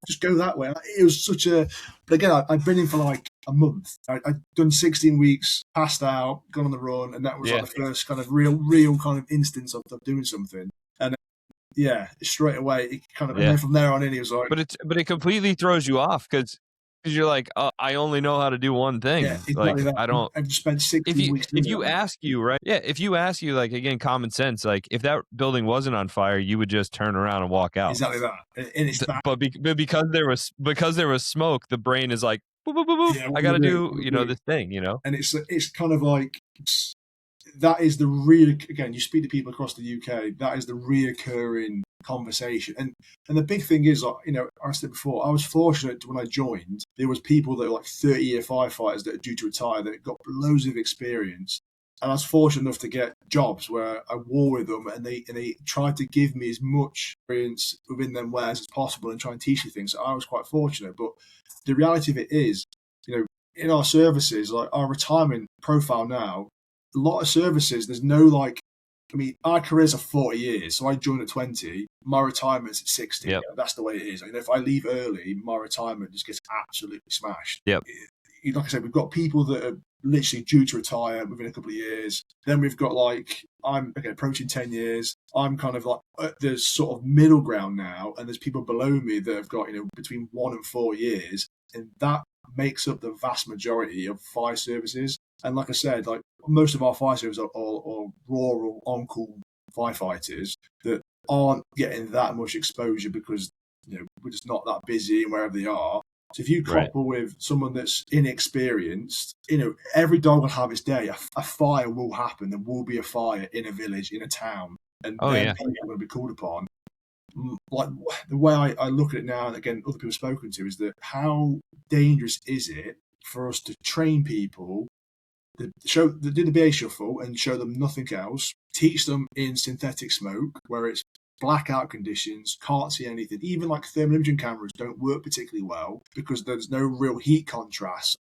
just go that way. It was such a, but again, I'd been in for like a month. I'd done 16 weeks, passed out, gone on the run, and that was like the first kind of real kind of instance of doing something. And straight away, it kind of, and then from there on in, he was like, but it completely throws you off because you're like, I only know how to do one thing. Yeah, exactly like that. I don't. I've just spent 16 weeks. If you ask you, right? Yeah, if you ask you, like, again, common sense, like if that building wasn't on fire, you would just turn around and walk out. Exactly that. And it's that. But because there was smoke, the brain is like, boop, boop, boop, boop. Yeah, I got to do this thing, And it's kind of like that is the real, again, you speak to people across the UK, that is the reoccurring conversation. And the big thing is, I said before, I was fortunate when I joined, there was people that were like 30-year firefighters that are due to retire that got loads of experience. And I was fortunate enough to get jobs where I wore with them, and they tried to give me as much experience within them wares as possible and try and teach me things. So I was quite fortunate. But the reality of it is, in our services, like our retirement profile now, a lot of services, there's no our careers are 40 years. So I joined at 20, my retirement's at 60. Yep. That's the way it is. If I leave early, my retirement just gets absolutely smashed. Yep. Like I said, we've got people that are literally due to retire within a couple of years. Then we've got I'm approaching 10 years. I'm kind of like there's sort of middle ground now, and there's people below me that have got between 1 and 4 years, and that makes up the vast majority of fire services. And like I said, like most of our fire services are rural on-call firefighters that aren't getting that much exposure because we're just not that busy and wherever they are. So if you couple with someone that's inexperienced, every dog will have its day. A fire will happen. There will be a fire in a village, in a town, and people are going to be called upon. Like the way I look at it now, and again, other people have spoken to, is that how dangerous is it for us to train people, do the BA shuffle and show them nothing else, teach them in synthetic smoke where it's blackout conditions, can't see anything. Even like thermal imaging cameras don't work particularly well because there's no real heat contrast.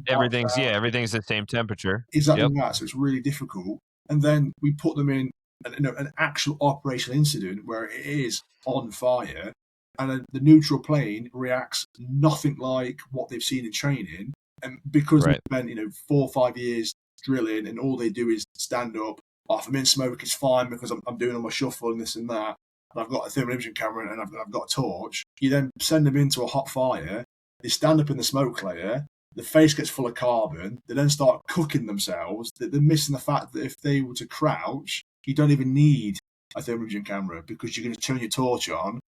Everything's the same temperature. Exactly that. So it's really difficult. And then we put them in an actual operational incident where it is on fire, and the neutral plane reacts nothing like what they've seen in training. And because they've spent 4 or 5 years drilling, and all they do is stand up. If I'm in smoke, it's fine because I'm doing all my shuffle and this and that. And I've got a thermal imaging camera and I've got a torch. You then send them into a hot fire. They stand up in the smoke layer. The face gets full of carbon. They then start cooking themselves. They're missing the fact that if they were to crouch, you don't even need a thermal imaging camera because you're going to turn your torch on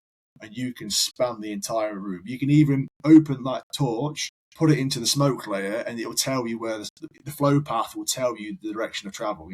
and you can span the entire room. You can even open that torch, put it into the smoke layer, and it will tell you where the flow path will tell you the direction of travel.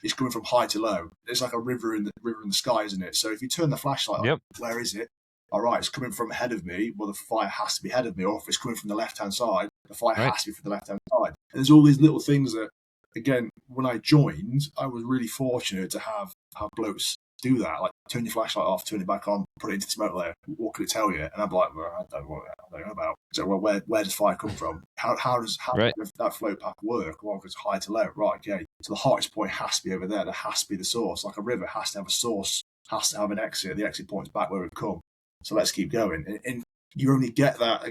It's coming from high to low. It's like a river in the sky, isn't it? So if you turn the flashlight on, where is it? All right, it's coming from ahead of me. Well, the fire has to be ahead of me. Or if it's coming from the left-hand side, the fire has to be from the left-hand side. And there's all these little things that, again, when I joined, I was really fortunate to have blokes do that. Like, turn your flashlight off, turn it back on, put it into the smoke layer. What could it tell you? And I'm like, well, I don't know about. So, well, where does fire come from? How does that flow path work? Well, if it's high to low, right? Okay. So the hottest point has to be over there. There has to be the source. Like a river has to have a source, has to have an exit. The exit point's back where we've come. So let's keep going. And you only get that,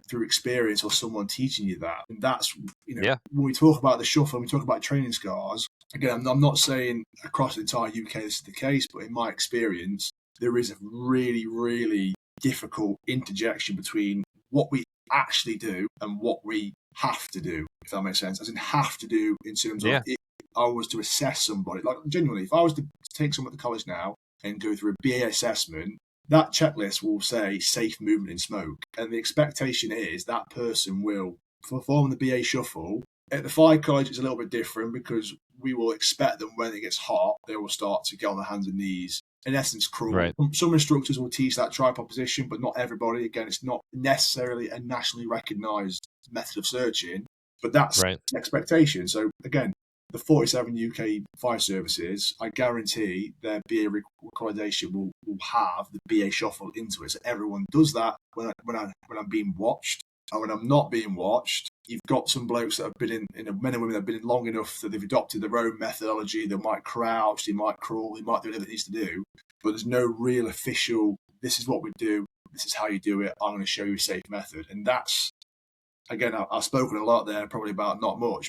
through experience or someone teaching you that. And that's, when we talk about the shuffle, when we talk about training scars, again, I'm not saying across the entire UK this is the case, but in my experience, there is a really, really difficult interjection between what we actually do and what we have to do, if that makes sense. As in have to do in terms of if I was to assess somebody, like genuinely, if I was to take someone to college now and go through a BA assessment, that checklist will say safe movement in smoke. And the expectation is that person will perform the BA shuffle. At the fire college, it's a little bit different because we will expect them when it gets hot, they will start to get on their hands and knees. In essence, crawl. Right. Some instructors will teach that tripod position, but not everybody. Again, it's not necessarily a nationally recognised method of searching, but that's the expectation. So again, the 47 UK fire services, I guarantee their BA accreditation will have the BA shuffle into it. So everyone does that when I'm being watched. and when I'm not being watched, you've got some blokes that have been men and women that have been in long enough that they've adopted their own methodology. They might crouch, they might crawl, they might do whatever it needs to do, but there's no real official, this is what we do, this is how you do it, I'm going to show you a safe method. And that's, again, I've spoken a lot there, probably about not much.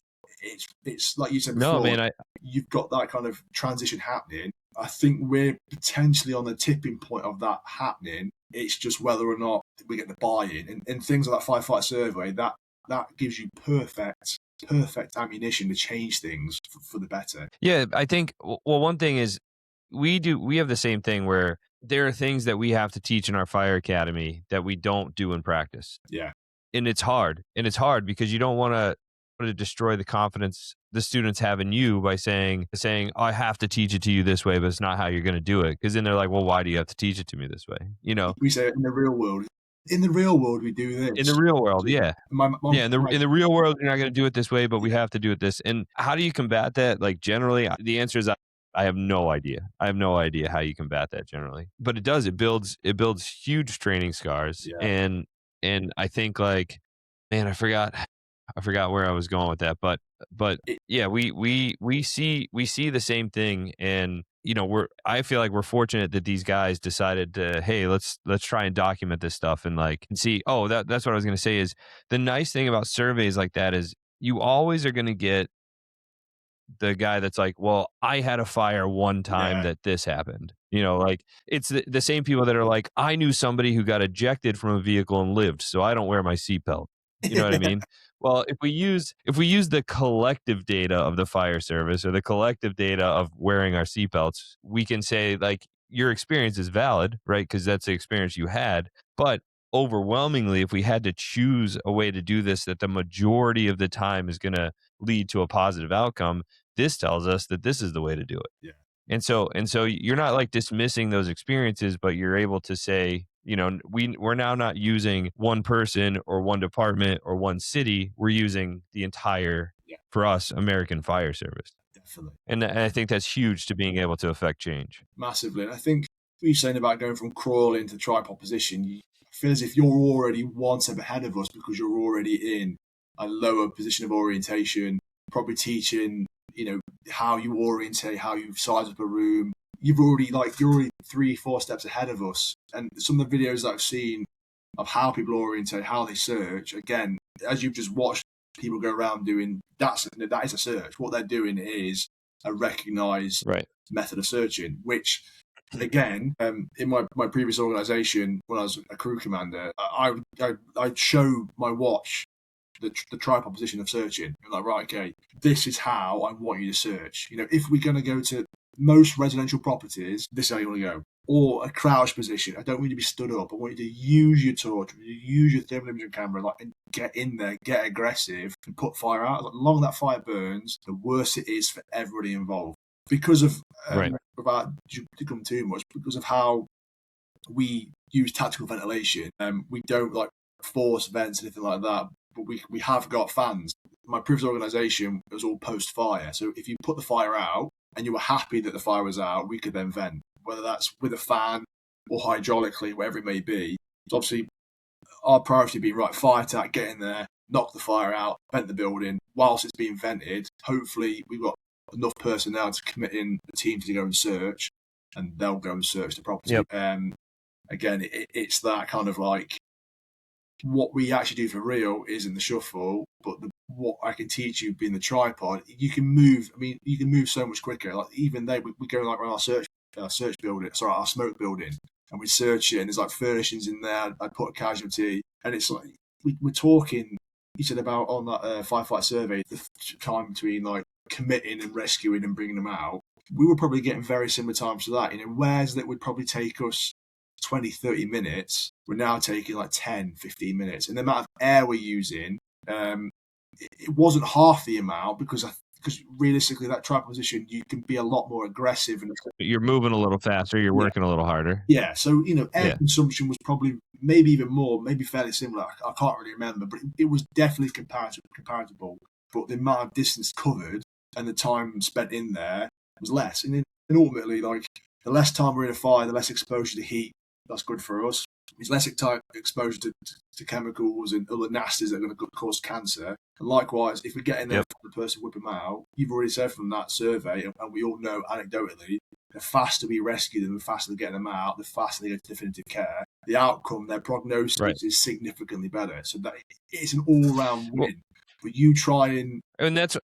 It's like you said before, No, man, you've got that kind of transition happening. I think we're potentially on the tipping point of that happening. It's just whether or not we get the buy-in. And things like that Firefighter survey, that gives you perfect ammunition to change things for the better. Yeah, I think, well, one thing is we have the same thing where there are things that we have to teach in our fire academy that we don't do in practice. Yeah. And it's hard. And it's hard because you don't want to destroy the confidence the students have in you by saying, oh, I have to teach it to you this way, but it's not how you're going to do it. Because then they're like, well, why do you have to teach it to me this way? You know, we say in the real world, we do this. In the real world, yeah. In the real world, you're not going to do it this way, but we have to do it this. And how do you combat that? Like, generally, the answer is I have no idea. I have no idea how you combat that generally. But it does. It builds huge training scars. Yeah. And I think, like, man, I forgot where I was going with that. But yeah, we see the same thing. And you know, I feel like we're fortunate that these guys decided to, hey, let's try and document this stuff and see. Oh, that's what I was going to say is the nice thing about surveys like that is you always are going to get the guy that's like, well, I had a fire one time that this happened. You know, like it's the same people that are like, I knew somebody who got ejected from a vehicle and lived, so I don't wear my seatbelt. You know what I mean? Well, if we use the collective data of the fire service or the collective data of wearing our seatbelts, we can say like your experience is valid, right? Because that's the experience you had. But overwhelmingly, if we had to choose a way to do this that the majority of the time is going to lead to a positive outcome, this tells us that this is the way to do it. Yeah. And so you're not like dismissing those experiences, but you're able to say, you know, we're now not using one person or one department or one city. We're using the entire, for us, American fire service. Definitely. And I think that's huge to being able to affect change. Massively. And I think what you're saying about going from crawling to tripod position, you feel as if you're already one step ahead of us because you're already in a lower position of orientation, probably teaching, you know, how you orientate, how you size up a room. You're already 3-4 steps ahead of us. And some of the videos that I've seen of how people orientate, how they search, again, as you've just watched people go around doing, that is a search. What they're doing is a recognized method of searching, which, again, in my previous organization, when I was a crew commander, I'd show my watch the tripod position of searching. I'm like, right, okay, this is how I want you to search. You know, if we're going to go to most residential properties, this is how you want to go. Or a crouch position. I don't want you to be stood up. I want you to use your torch, use your thermal imaging camera, and get in there, get aggressive, and put fire out. The longer that fire burns, the worse it is for everybody involved. Because of, without becoming too much, because of how we use tactical ventilation, we don't force vents, anything like that. But we have got fans. My previous organisation was all post-fire. So if you put the fire out and you were happy that the fire was out, we could then vent, whether that's with a fan or hydraulically, whatever it may be. So obviously, our priority would be, fire attack, get in there, knock the fire out, vent the building. Whilst it's being vented, hopefully we've got enough personnel to commit in the team to go and search, and they'll go and search the property. Again, it's that kind of what we actually do for real is in the shuffle, but what I can teach you being the tripod, you can move. I mean, you can move so much quicker. Even we go around our search building, our smoke building, and we search it, and there's furnishings in there. I put a casualty, and it's we're talking. You said about on that firefighter survey, the time between committing and rescuing and bringing them out. We were probably getting very similar times to that. You know, whereas that would probably take us 20-30 minutes, we're now taking 10-15 minutes. And the amount of air we're using, it wasn't half the amount because realistically that tripod position, you can be a lot more aggressive. And you're moving a little faster, you're working a little harder. Yeah, so, air consumption was probably maybe even more, maybe fairly similar. I can't really remember, but it was definitely comparable. But the amount of distance covered and the time spent in there was less. And ultimately, the less time we're in a fire, the less exposure to heat. That's good for us. It's less exposure to chemicals and other nasties that are going to cause cancer. And likewise, if we get in there for the person, whip them out, you've already said from that survey, and we all know anecdotally, the faster we rescue them, the faster they get them out, the faster they get definitive care, the outcome, their prognosis is significantly better. So that it's an all-round win. But you try and kind of.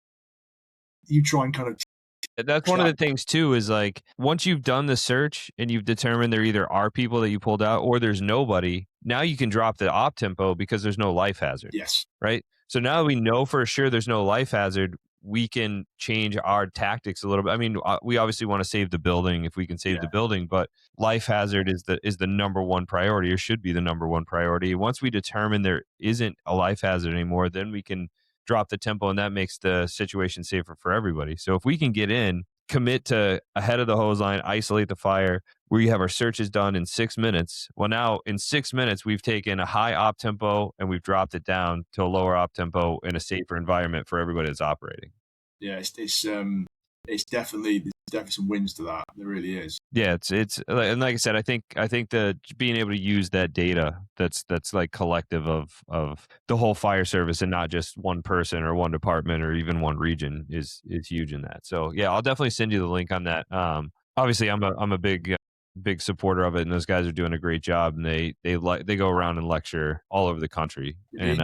That's one of the things too, is like, once you've done the search and you've determined there either are people that you pulled out or there's nobody, now you can drop the op tempo because there's no life hazard. Yes. Right. So now that we know for sure there's no life hazard, we can change our tactics a little bit. I mean, we obviously want to save the building if we can save the building, but life hazard is the number one priority, or should be the number one priority. Once we determine there isn't a life hazard anymore, then we can drop the tempo, and that makes the situation safer for everybody. So if we can get in, commit to ahead of the hose line, isolate the fire, we have our searches done in 6 minutes. Well, now in 6 minutes, we've taken a high op tempo and we've dropped it down to a lower op tempo in a safer environment for everybody that's operating. Yeah, it's definitely some wins to that. There really is. Yeah, it's and like I said, I think the being able to use that data that's like collective of the whole fire service and not just one person or one department or even one region is huge in that. So yeah, I'll definitely send you the link on that. Obviously, I'm a big supporter of it, and those guys are doing a great job, and they go around and lecture all over the country, and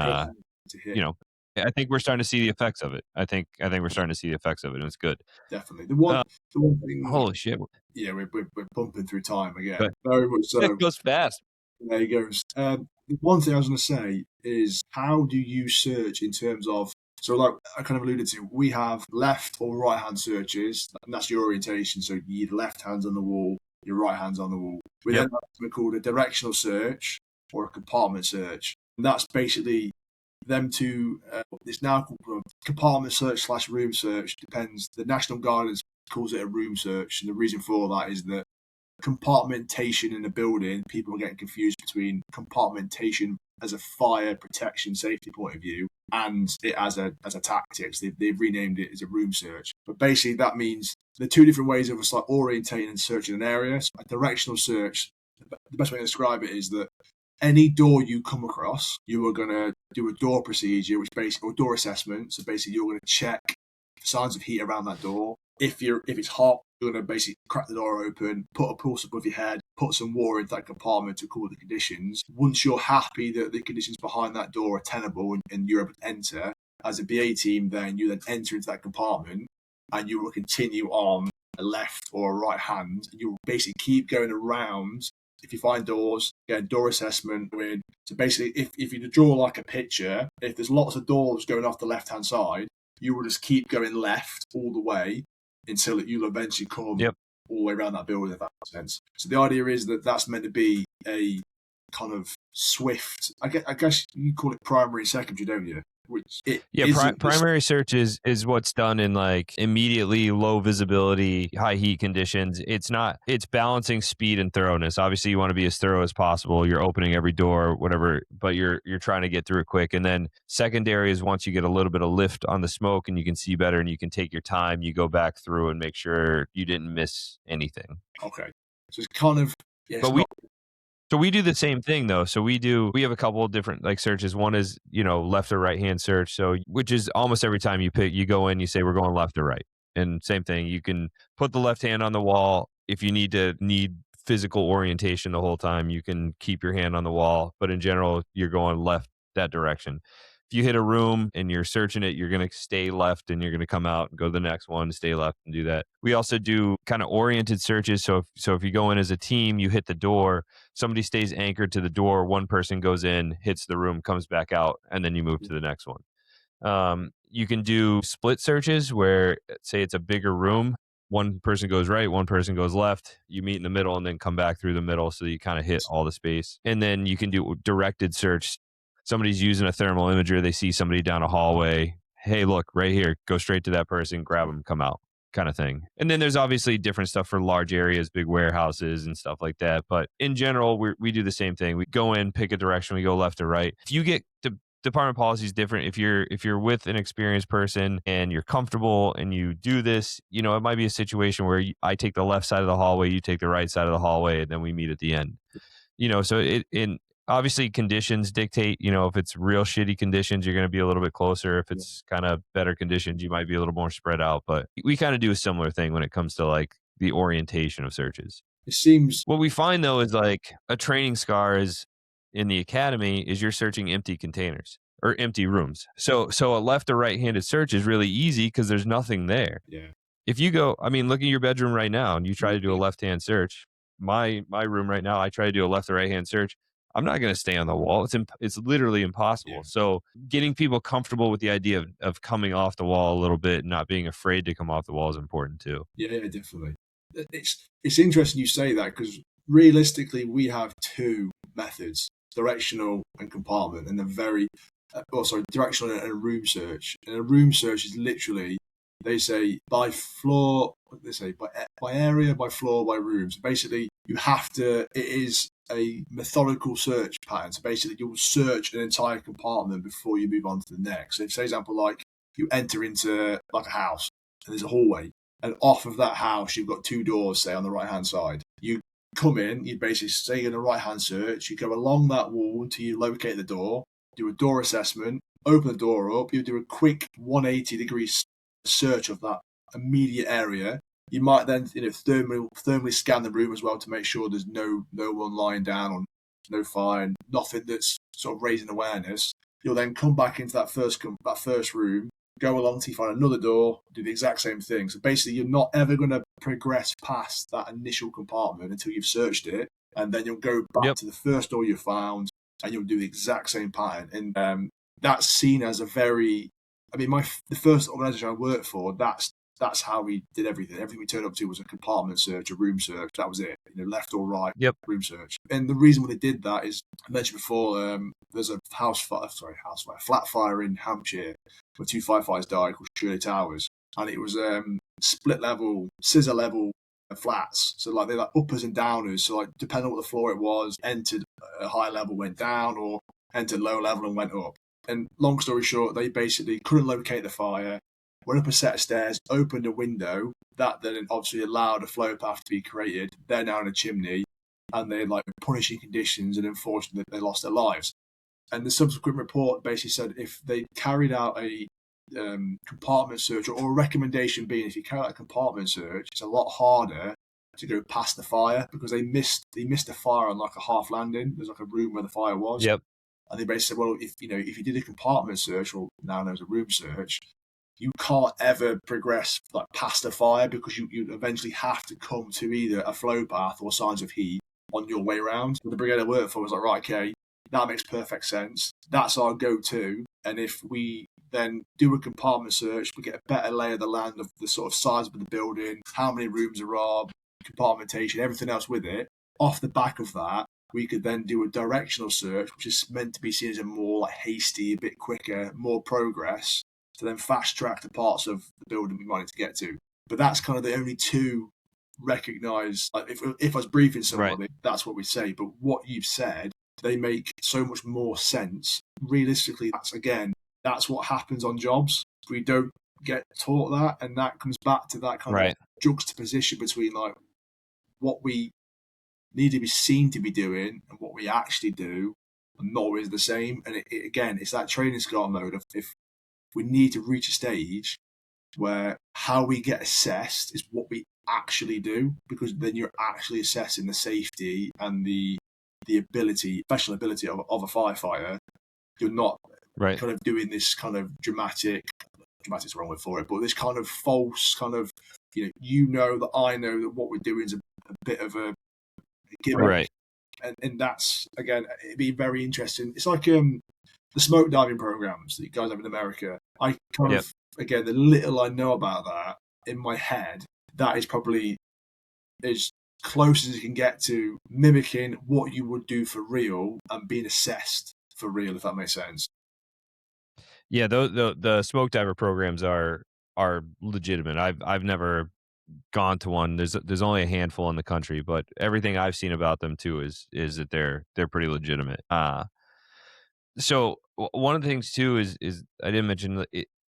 you know. I think we're starting to see the effects of it. I think we're starting to see the effects of it, and it's good. Definitely. The one thing. Holy shit! Yeah, we're bumping through time again. Very much so. It goes fast. There you go. The one thing I was going to say is, how do you search in terms of? So, like I kind of alluded to, we have left or right hand searches, and that's your orientation. So, your left hand's on the wall, your right hand's on the wall. We then have something called a directional search or a compartment search, and that's basically them two. It's now called compartment search / room search. Depends. The National Guidance calls it a room search, and the reason for that is that compartmentation in a building, people are getting confused between compartmentation as a fire protection safety point of view and it as a tactics. They've renamed it as a room search, but basically that means there are two different ways of us like orientating and searching an area. So a directional search, the best way to describe it is that any door you come across, you are going to do a door procedure, which basically, or door assessment. So basically, you're going to check signs of heat around that door. If it's hot, you're going to basically crack the door open, put a pulse above your head, put some water into that compartment to cool the conditions. Once you're happy that the conditions behind that door are tenable and you're able to enter, as a BA team, then you then enter into that compartment and you will continue on a left or a right hand. And you'll basically keep going around. If you find doors, get a door assessment. So basically, if you draw like a picture, if there's lots of doors going off the left-hand side, you will just keep going left all the way until you'll eventually come all the way around that building, if that makes sense. So the idea is that that's meant to be a kind of swift, I guess you call it primary and secondary, don't you? Primary search is what's done in like immediately low visibility, high heat conditions. It's balancing speed and thoroughness. Obviously, you want to be as thorough as possible. You're opening every door, whatever, but you're trying to get through it quick. And then secondary is once you get a little bit of lift on the smoke and you can see better and you can take your time, you go back through and make sure you didn't miss anything. Okay. So it's kind of, So we do the same thing though. So we have a couple of different like searches. One is, left or right hand search. So which is almost every time you go in, you say we're going left or right. And same thing, you can put the left hand on the wall. If you need physical orientation the whole time, you can keep your hand on the wall. But in general, you're going left that direction. If you hit a room and you're searching it, you're going to stay left and you're going to come out and go to the next one, stay left and do that. We also do kind of oriented searches. So if you go in as a team, you hit the door, somebody stays anchored to the door, one person goes in, hits the room, comes back out, and then you move to the next one. You can do split searches where, say it's a bigger room, one person goes right, one person goes left, you meet in the middle and then come back through the middle so you kind of hit all the space. And then you can do directed search. Somebody's using a thermal imager, they see somebody down a hallway, hey, look, right here, go straight to that person, grab them, come out, kind of thing. And then there's obviously different stuff for large areas, big warehouses and stuff like that. But in general, we do the same thing. We go in, pick a direction, we go left or right. If you get department policy is different. If you're with an experienced person and you're comfortable and you do this, it might be a situation where I take the left side of the hallway, you take the right side of the hallway, and then we meet at the end. So in obviously conditions dictate, if it's real shitty conditions, you're going to be a little bit closer. If it's kind of better conditions, you might be a little more spread out. But we kind of do a similar thing when it comes to like the orientation of searches. It seems What we find though is like a training scar is in the academy is you're searching empty containers or empty rooms. So a left or right-handed search is really easy because there's nothing there. yeah. If you go, I mean, look at your bedroom right now and you try to do a left-hand search. My room right now, I try to do a left or right-hand search. I'm not going to stay on the wall. It's literally impossible. Yeah. So getting people comfortable with the idea of coming off the wall a little bit and not being afraid to come off the wall is important too. Yeah, definitely. It's interesting you say that because realistically, we have two methods: directional and compartment, and directional and a room search. And a room search is literally, they say by floor, they say by area, by floor, by rooms. Basically, it is a methodical search pattern. So basically, you'll search an entire compartment before you move on to the next. So, for example, like you enter into like a house and there's a hallway. And off of that house, you've got two doors, say, on the right-hand side. You come in, you basically stay in a right-hand search. You go along that wall until you locate the door, do a door assessment, open the door up. You do a quick 180-degree search of that immediate area. You might then thermally scan the room as well to make sure there's no one lying down or no fire, nothing that's sort of raising awareness. You'll then come back into that first room, go along till you find another door, do the exact same thing. So basically, you're not ever going to progress past that initial compartment until you've searched it. And then you'll go back to the first door you found and you'll do the exact same pattern. And that's seen as the first organization I worked for, that's how we did everything. Everything we turned up to was a compartment search, a room search. That was it. Left or right, room search. And the reason why they did that is, I mentioned before, there's a flat fire in Hampshire where two firefighters died called Shirley Towers. And it was split level, scissor level flats. So like they're like uppers and downers. So like depending on what the floor it was, entered a high level, went down, or entered low level and went up. And long story short, they basically couldn't locate the fire, went up a set of stairs, opened a window, that then obviously allowed a flow path to be created. They're now in a chimney, and they're like punishing conditions, and unfortunately they lost their lives. And the subsequent report basically said if they carried out a compartment search, or a recommendation being if you carry out a compartment search, it's a lot harder to go past the fire because they missed a fire on like a half landing. There's like a room where the fire was. Yep. And they basically said, well, if you did a compartment search, or now known as a room search, you can't ever progress like past a fire because you eventually have to come to either a flow path or signs of heat on your way around. So the brigade I worked for was like, right, okay, that makes perfect sense. That's our go-to. And if we then do a compartment search, we get a better lay of the land of the sort of size of the building, how many rooms there are, compartmentation, everything else with it. Off the back of that, we could then do a directional search, which is meant to be seen as a more like hasty, a bit quicker, more progress, to then fast track the parts of the building we wanted to get to. But that's kind of the only two recognised. Like if I was briefing somebody, that's what we say. But what you've said, they make so much more sense. Realistically, that's what happens on jobs. We don't get taught that, and that comes back to that kind of juxtaposition between like what we need to be seen to be doing and what we actually do are not always the same. And it's that training scar mode of if we need to reach a stage where how we get assessed is what we actually do, because then you're actually assessing the safety and the professional ability of a firefighter. You're not kind of doing this kind of dramatic's the wrong word for it, but this kind of false kind of, that I know that what we're doing is a bit of a gimmick. Right. And that's, again, it'd be very interesting. It's like the smoke diving programs that you guys have in America. I kind of, again, the little I know about that in my head, that is probably as close as you can get to mimicking what you would do for real and being assessed for real, if that makes sense. Yeah, the smoke diver programs are legitimate. I've never gone to one. There's only a handful in the country, but everything I've seen about them too is that they're pretty legitimate. So one of the things too is I didn't mention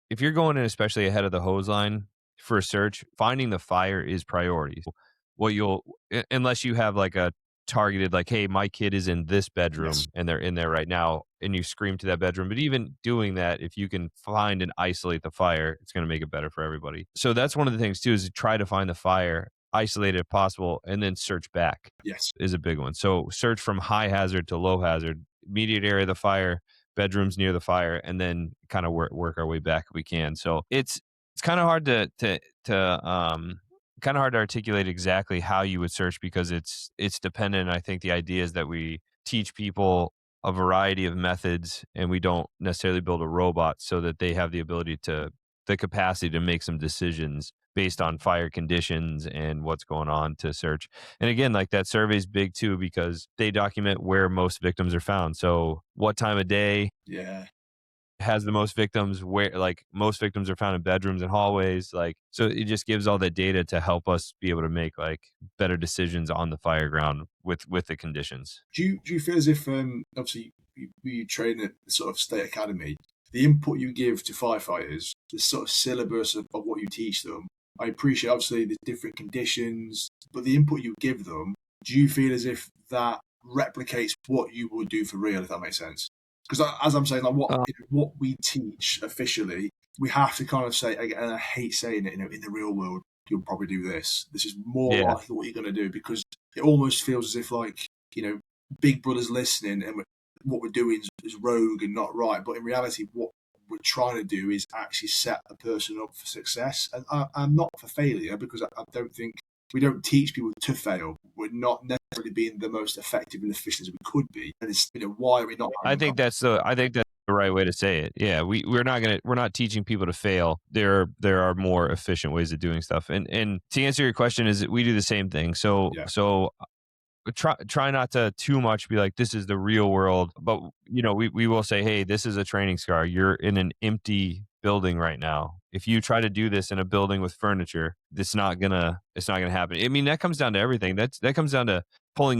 if you're going in especially ahead of the hose line for a search, finding the fire is priority. Unless you have like a targeted, like, hey, my kid is in this bedroom Yes. and they're in there right now, and you scream to that bedroom. But even doing that, if you can find and isolate the fire, it's going to make it better for everybody. So that's one of the things too, is to try to find the fire, isolate it if possible, and then search back Yes. is a big one. So search from high hazard to low hazard, immediate area of the fire, bedrooms near the fire, and then kind of work our way back if we can. So it's kind of hard to kind of hard to articulate exactly how you would search, because it's dependent. I think the idea is that we teach people a variety of methods, and we don't necessarily build a robot so that they have the ability to the capacity to make some decisions based on fire conditions and what's going on to search. And again, like, that survey is big too, because they document where most victims are found. So what time of day Yeah. has the most victims, where, like, most victims are found in bedrooms and hallways, like, so it just gives all that data to help us be able to make, like, better decisions on the fire ground with the conditions. Do you feel as if obviously you train at the sort of state academy, the input you give to firefighters, the sort of syllabus of what you teach them? I appreciate obviously the different conditions, but the input you give them, do you feel as if that replicates what you would do for real, if that makes sense? Because as I'm saying, like what we teach officially, we have to kind of say, and I hate saying it, in the real world, you'll probably do this. This is more Yeah. likely what you're going to do, because it almost feels as if, like, Big Brother's listening and what we're doing is rogue and not right. But in reality, what we're trying to do is actually set a person up for success, and I'm not for failure, because I don't think we don't teach people to fail. We're not necessarily being the most effective and efficient as we could be, and it's why are we not? I think that's the right way to say it. Yeah, we're not teaching people to fail. There are more efficient ways of doing stuff. And to answer your question, is that we do the same thing. So Yeah. try not to too much be like, this is the real world, but we will say, hey, this is a training scar. You're in an empty building right now. If you try to do this in a building with furniture, it's not gonna happen. I mean, that comes down to everything. That comes down to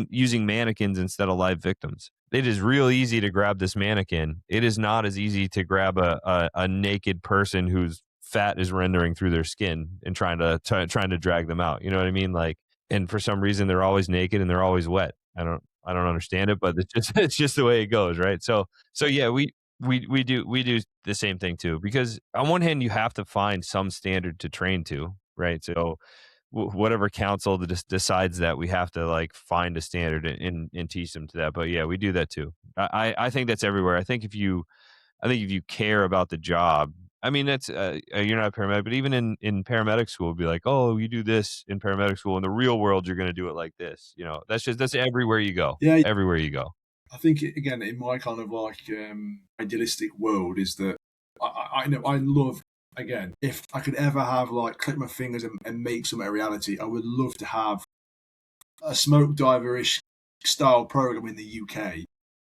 using mannequins instead of live victims. It is real easy to grab this mannequin. It is not as easy to grab a naked person whose fat is rendering through their skin and trying to drag them out. You know what I mean? Like, and for some reason they're always naked and they're always wet. I don't understand it, but it's just the way it goes, right? So yeah, we do the same thing too, because on one hand you have to find some standard to train to, right? So whatever council decides that, we have to, like, find a standard and teach them to that. But yeah, we do that too. I think that's everywhere. I think if you care about the job, I mean, that's you're not a paramedic, but even in paramedic school, it'd be like, oh, you do this in paramedic school. In the real world, you're going to do it like this. That's everywhere you go. Yeah, Everywhere you go. I think again, in my kind of like idealistic world, is that I love, again, if I could ever have, like, click my fingers and make something a reality, I would love to have a smoke diver-ish style program in the UK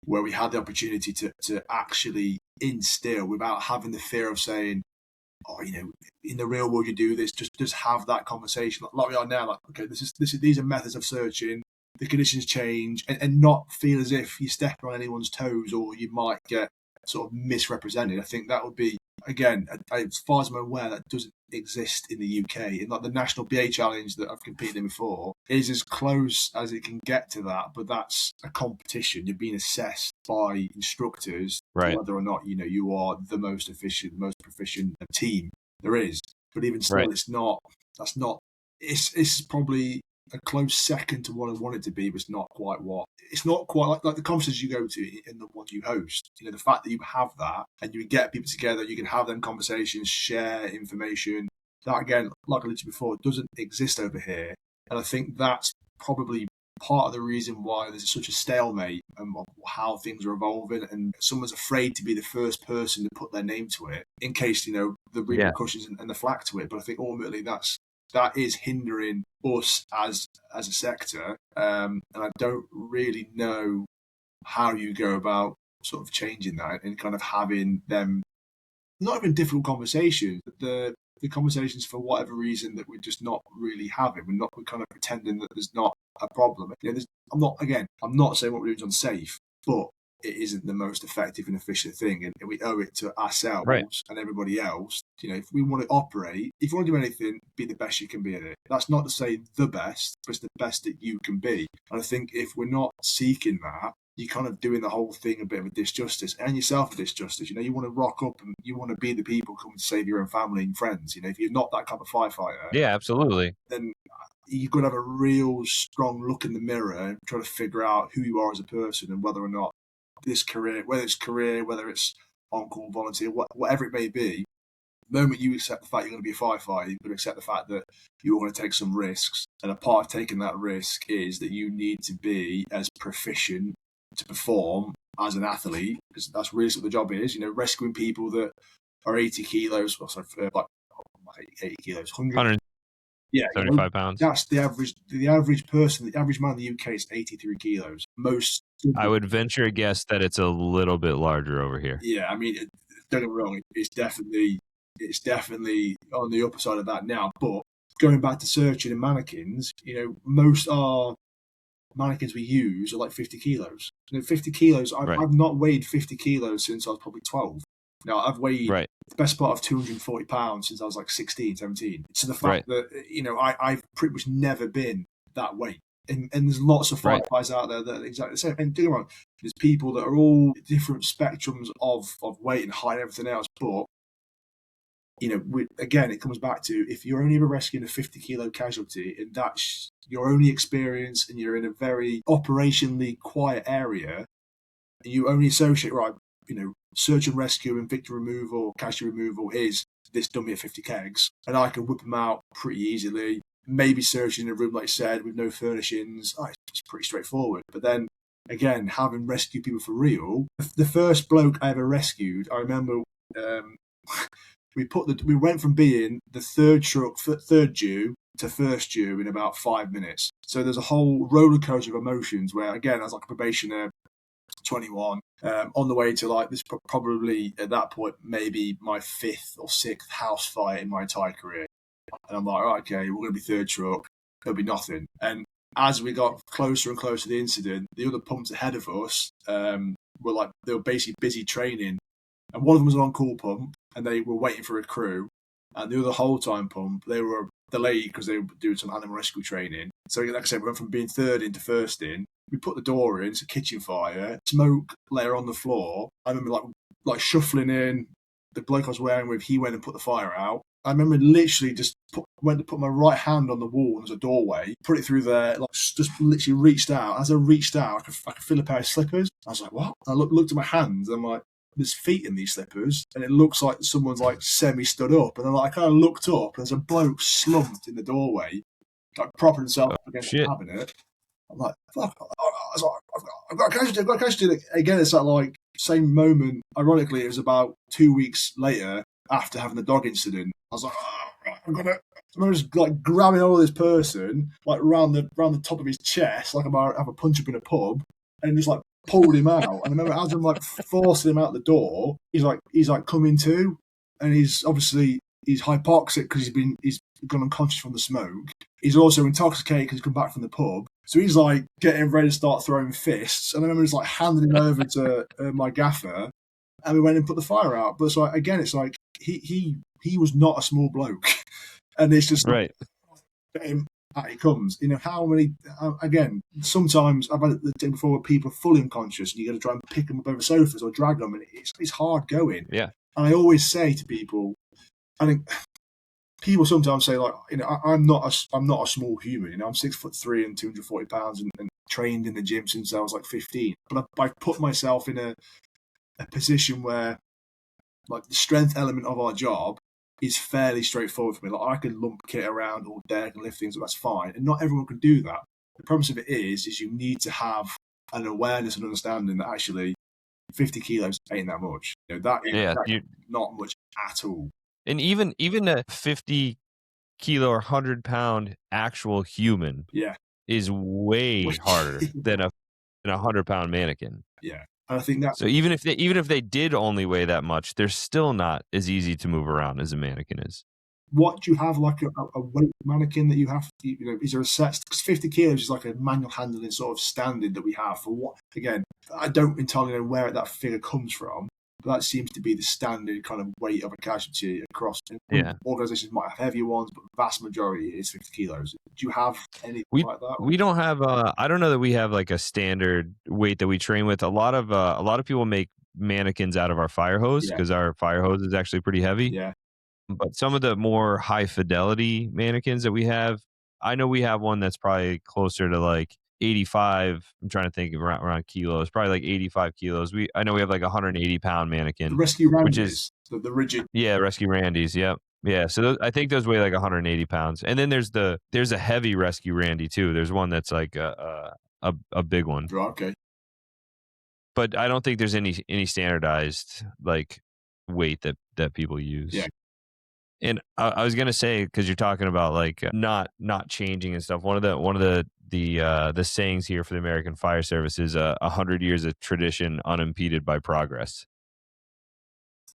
where we had the opportunity to actually instill, without having the fear of saying, oh, in the real world you do this, just have that conversation like we are now, like, okay, these are methods of searching, the conditions change, and not feel as if you're stepping on anyone's toes or you might get sort of misrepresented. I think that would be, again, as far as I'm aware, that doesn't exist in the UK. And like the National BA Challenge that I've competed in before is as close as it can get to that, but that's a competition. You're being assessed by instructors, Right. whether or not you are the most efficient, most proficient team there is. But even still, Right. it's probably a close second to what I want it to be, but it's not quite like the conferences you go to and the ones you host. The fact that you have that and you get people together, you can have them conversations, share information. That, again, like I mentioned before, doesn't exist over here. And I think that's probably part of the reason why there's such a stalemate of how things are evolving, and someone's afraid to be the first person to put their name to it in case, the repercussions and the flack to it. But I think ultimately that is hindering us as a sector, and I don't really know how you go about sort of changing that and kind of having them, not even difficult conversations, but the conversations, for whatever reason, that we're just not really having. We're kind of pretending that there's not a problem. I'm not saying what we're doing is unsafe, but it isn't the most effective and efficient thing, and we owe it to ourselves Right. and everybody else. If we want to operate, if you want to do anything, be the best you can be at it. That's not to say the best, but it's the best that you can be. And I think if we're not seeking that, you're kind of doing the whole thing a bit of a disjustice, and yourself a disjustice. You want to rock up and you want to be the people coming to save your own family and friends. If you're not that kind of firefighter, Yeah, absolutely. then you've got to have a real strong look in the mirror and try to figure out who you are as a person and whether or not this career, whether it's on-call volunteer, whatever it may be, the moment you accept the fact you're going to be a firefighter, you've got to accept the fact that you're going to take some risks. And a part of taking that risk is that you need to be as proficient to perform as an athlete, because that's really what the job is. Rescuing people that are 80 kilos, like 80 kilos, 100. Yeah, 75 pounds. That's the average. The average person, the average man in the UK is 83 kilos. Most. I would venture a guess that it's a little bit larger over here. Yeah, I mean, don't get me wrong. It's definitely on the upper side of that now. But going back to searching and mannequins, most our mannequins we use are like 50 kilos. 50 kilos. I've not weighed 50 kilos since I was probably 12. Now, I've weighed the best part of 240 pounds since I was like 16, 17. So the fact that, I've pretty much never been that weight. And there's lots of firefighters out there that are exactly the same. And don't get me wrong, there's people that are all different spectrums of weight and height and everything else. But, again, it comes back to, if you're only ever rescuing a 50 kilo casualty and that's your only experience and you're in a very operationally quiet area, and you only associate, search and rescue and victim removal, casualty removal is this dummy at 50 kegs, and I can whip them out pretty easily. Maybe searching in a room, like I said, with no furnishings, it's pretty straightforward. But then, again, having rescued people for real, the first bloke I ever rescued, I remember we went from being the third due to first due in about 5 minutes. So there's a whole roller coaster of emotions where, again, I was like a probationer, 21, on the way to like this, probably at that point maybe my 5th or 6th house fire in my entire career. And I'm like, okay, we're going to be third truck, there'll be nothing. And as we got closer and closer to the incident, the other pumps ahead of us they were basically busy training, and one of them was an on-call pump and they were waiting for a crew, and the other whole-time pump, they were delayed because they were doing some animal rescue training. So like I said, we went from being third into first in. We put the door in, it's a kitchen fire, smoke layer on the floor. I remember like shuffling in. The bloke I was wearing with, he went and put the fire out. I remember literally just went to put my right hand on the wall, and there's a doorway, put it through there, just literally reached out. As I reached out, I could feel a pair of slippers. I was like, what? I looked at my hands, and I'm like, there's feet in these slippers, and it looks like someone's like semi-stood up. And then I kind of looked up, and there's a bloke slumped in the doorway, like propping himself against the cabinet. I'm like, fuck. I've got a casualty. Again, it's that like same moment. Ironically, it was about 2 weeks later after having the dog incident. I was like, I'm just like grabbing all of this person like round the top of his chest, like I'm about to have a punch up in a pub, and just like pulled him out. And I remember as I'm like forcing him out the door, he's like coming to, and he's hypoxic because he's gone unconscious from the smoke. He's also intoxicated because he's come back from the pub. So he's like getting ready to start throwing fists. And I remember just like handing him over to my gaffer, and we went and put the fire out. But so again, it's like he was not a small bloke, and it's just right. Out he comes. How many? Again, sometimes I've had it the day before where people are fully unconscious, and you got to try and pick them up over sofas or drag them, and it's hard going. Yeah. And I always say to people, I think people sometimes say like, I'm not a small human. I'm 6'3" and 240 pounds, and trained in the gym since I was like 15. But I've put myself in a position where like the strength element of our job is fairly straightforward for me. Like I can lump kit around all day, I can lift things, that's fine. And not everyone can do that. The promise of it is you need to have an awareness and understanding that actually 50 kilos ain't that much. That is not much at all. And even a 50 kilo or 100 pound actual human is way harder than a 100 pound mannequin. Yeah. And I think that. So even if they did only weigh that much, they're still not as easy to move around as a mannequin is. what do you have, like a weight mannequin that you have to, is there a set, because 50 kilos is like a manual handling sort of standard that we have for what, again, I don't entirely know where that figure comes from, but that seems to be the standard kind of weight of a casualty across. Organizations might have heavier ones, but the vast majority is 50 kilos. Do you have anything like that? We don't have I don't know that we have like a standard weight that we train with. A lot of people make mannequins out of our fire hose because our fire hose is actually pretty heavy. Yeah. But some of the more high fidelity mannequins that we have, I know we have one that's probably closer to like 85. I'm trying to think around kilos, probably like 85 kilos. I know we have like a 180-pound mannequin. The Rescue Randys, which is the rigid. Yeah, Rescue Randys. Yep. Yeah. So I think those weigh like 180 pounds. And then there's a heavy Rescue Randy too. There's one that's like a big one. Right, okay. But I don't think there's any standardized like weight that people use. Yeah. And I was gonna say, because you're talking about like not changing and stuff. One of the sayings here for the American Fire Service is 100 years of tradition unimpeded by progress.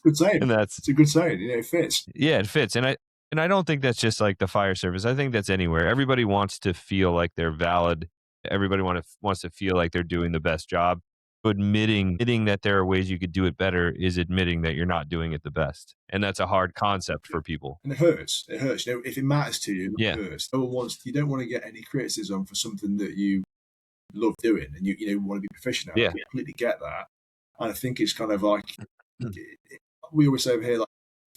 Good saying. And it's a good saying. It fits. Yeah, it fits. And I don't think that's just like the fire service. I think that's anywhere. Everybody wants to feel like they're valid. Everybody wants to feel like they're doing the best job. Admitting that there are ways you could do it better is admitting that you're not doing it the best. And that's a hard concept for people. And it hurts. It hurts. If it matters to you, it hurts. You don't want to get any criticism for something that you love doing and you want to be proficient at. Yeah. I completely get that. And I think it's kind of like, we always say over here, like,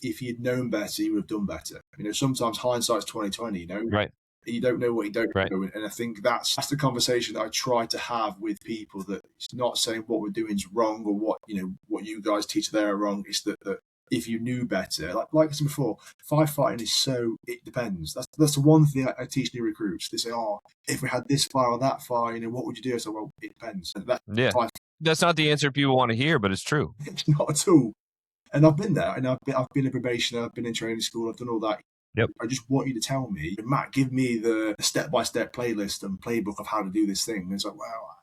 if you'd known better, you would have done better. Sometimes hindsight's 20/20, Right. You don't know what you don't right. know. And I think that's the conversation that I try to have with people, that it's not saying what we're doing is wrong or what you guys teach there are wrong. It's that if you knew better, like I said before, firefighting is it depends. That's the one thing I teach new recruits. They say, if we had this fire or that fire, what would you do? I say, well, it depends. That's not the answer people want to hear, but it's true. It's not at all. And I've been there, and I've been in probation, I've been in training school, I've done all that. Yep. I just want you to tell me, Matt, give me the step-by-step playlist and playbook of how to do this thing. And it's like, well,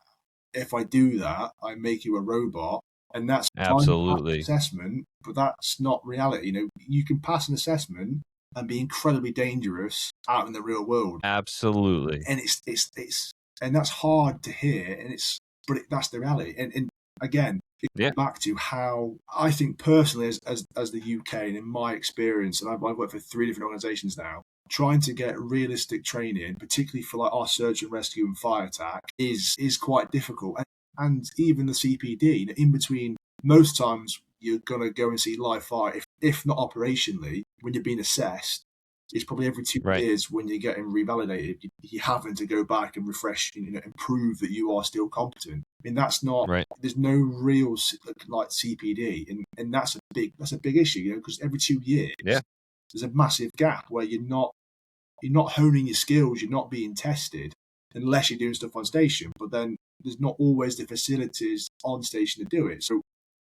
if I do that, I make you a robot. And that's absolutely assessment, but that's not reality. You can pass an assessment and be incredibly dangerous out in the real world. Absolutely. And it's and that's hard to hear, but that's the reality. And again, it goes back to how I think personally, as the UK, and in my experience, and I've worked for 3 different organisations now, trying to get realistic training, particularly for like our search and rescue and fire attack, is quite difficult. And even the CPD, in between, most times you're going to go and see live fire, if not operationally, when you're being assessed. It's probably every 2 years when you're getting revalidated, you're having to go back and refresh, and prove that you are still competent. That's not. There's no real like CPD, and that's a big issue, because every 2 years, there's a massive gap where you're not honing your skills, you're not being tested, unless you're doing stuff on station. But then there's not always the facilities on station to do it. So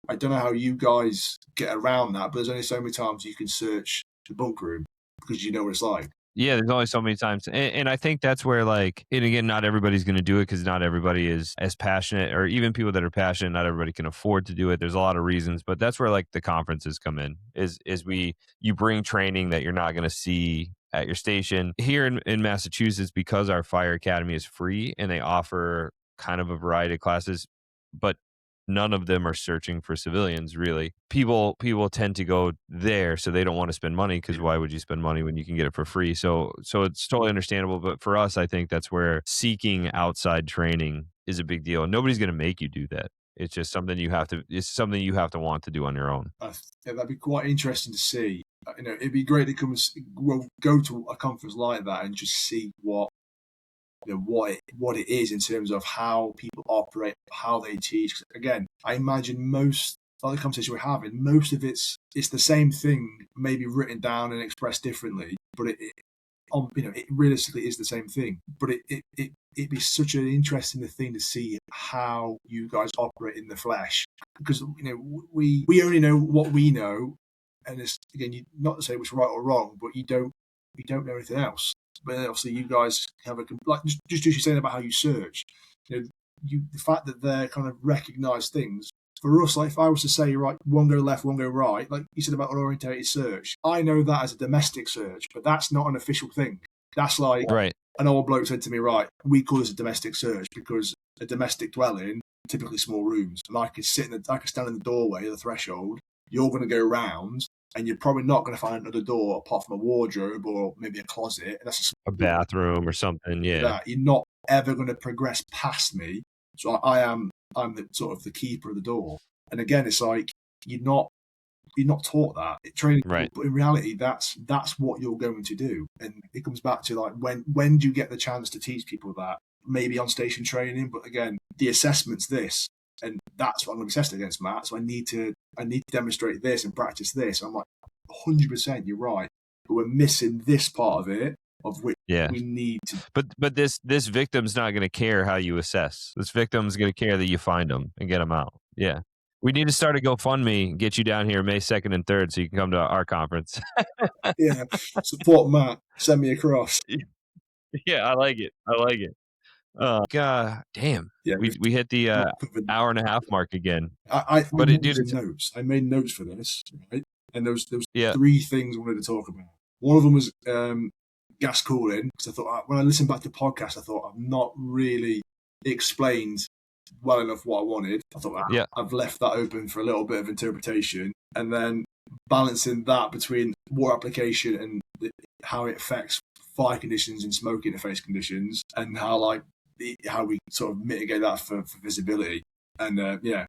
I don't know how you guys get around that, but there's only so many times you can search the bunk room, because you know what it's like. Yeah, there's only so many times. And I think that's where, like, and again, not everybody's going to do it because not everybody is as passionate, or even people that are passionate, not everybody can afford to do it. There's a lot of reasons, but that's where like the conferences come in, is you bring training that you're not going to see at your station. Here in Massachusetts, because our fire academy is free and they offer kind of a variety of classes, but none of them are searching for civilians, really. People tend to go there, so they don't want to spend money, because why would you spend money when you can get it for free? So it's totally understandable. But for us, I think that's where seeking outside training is a big deal. And nobody's going to make you do that. It's just something you have to want to do on your own. That'd be quite interesting to see. It'd be great to come and go to a conference like that and just see what it is in terms of how people operate, how they teach. Again, I imagine most of the conversation we're having, most of it's the same thing, maybe written down and expressed differently, but it realistically is the same thing. But it'd be such an interesting thing to see how you guys operate in the flesh, because we only know what we know, and it's, again, not to say what's right or wrong, but we don't know anything else. But obviously, you guys have just as you're saying about how you search, the fact that they're kind of recognised things, for us, like if I was to say, right, one go left, one go right, like you said about unorientated search, I know that as a domestic search, but that's not an official thing. That's like Right. an old bloke said to me, right, we call this a domestic search because a domestic dwelling, typically small rooms, and I can stand in the doorway of the threshold. You're going to go round, and you're probably not going to find another door apart from a wardrobe or maybe a closet. And that's A bathroom or something. Yeah. that. You're not ever going to progress past me. So I'm the sort of the keeper of the door. And again, it's like you're not taught that training, Right. but in reality, that's what you're going to do. And it comes back to like when do you get the chance to teach people that? Maybe on station training, but again, the assessment's this, and that's what I'm going to be tested against, Matt. So I need to demonstrate this and practice this. And I'm like, 100%, you're right, but we're missing this part of it, of which we need to. But this victim's not going to care how you assess. This victim's going to care that you find them and get them out. Yeah. We need to start a GoFundMe and get you down here May 2nd and 3rd so you can come to our conference. Yeah. Support Matt. Send me across. Yeah, I like it. God damn. Yeah, we hit the hour and a half mark again. I notes. I made notes for this, right? And there was 3 things I wanted to talk about. One of them was gas cooling, because I thought when I listened back to the podcast, I thought I've not really explained well enough what I wanted. I thought I've left that open for a little bit of interpretation, and then balancing that between water application and how it affects fire conditions and smoke interface conditions, and how we sort of mitigate that for visibility. And we've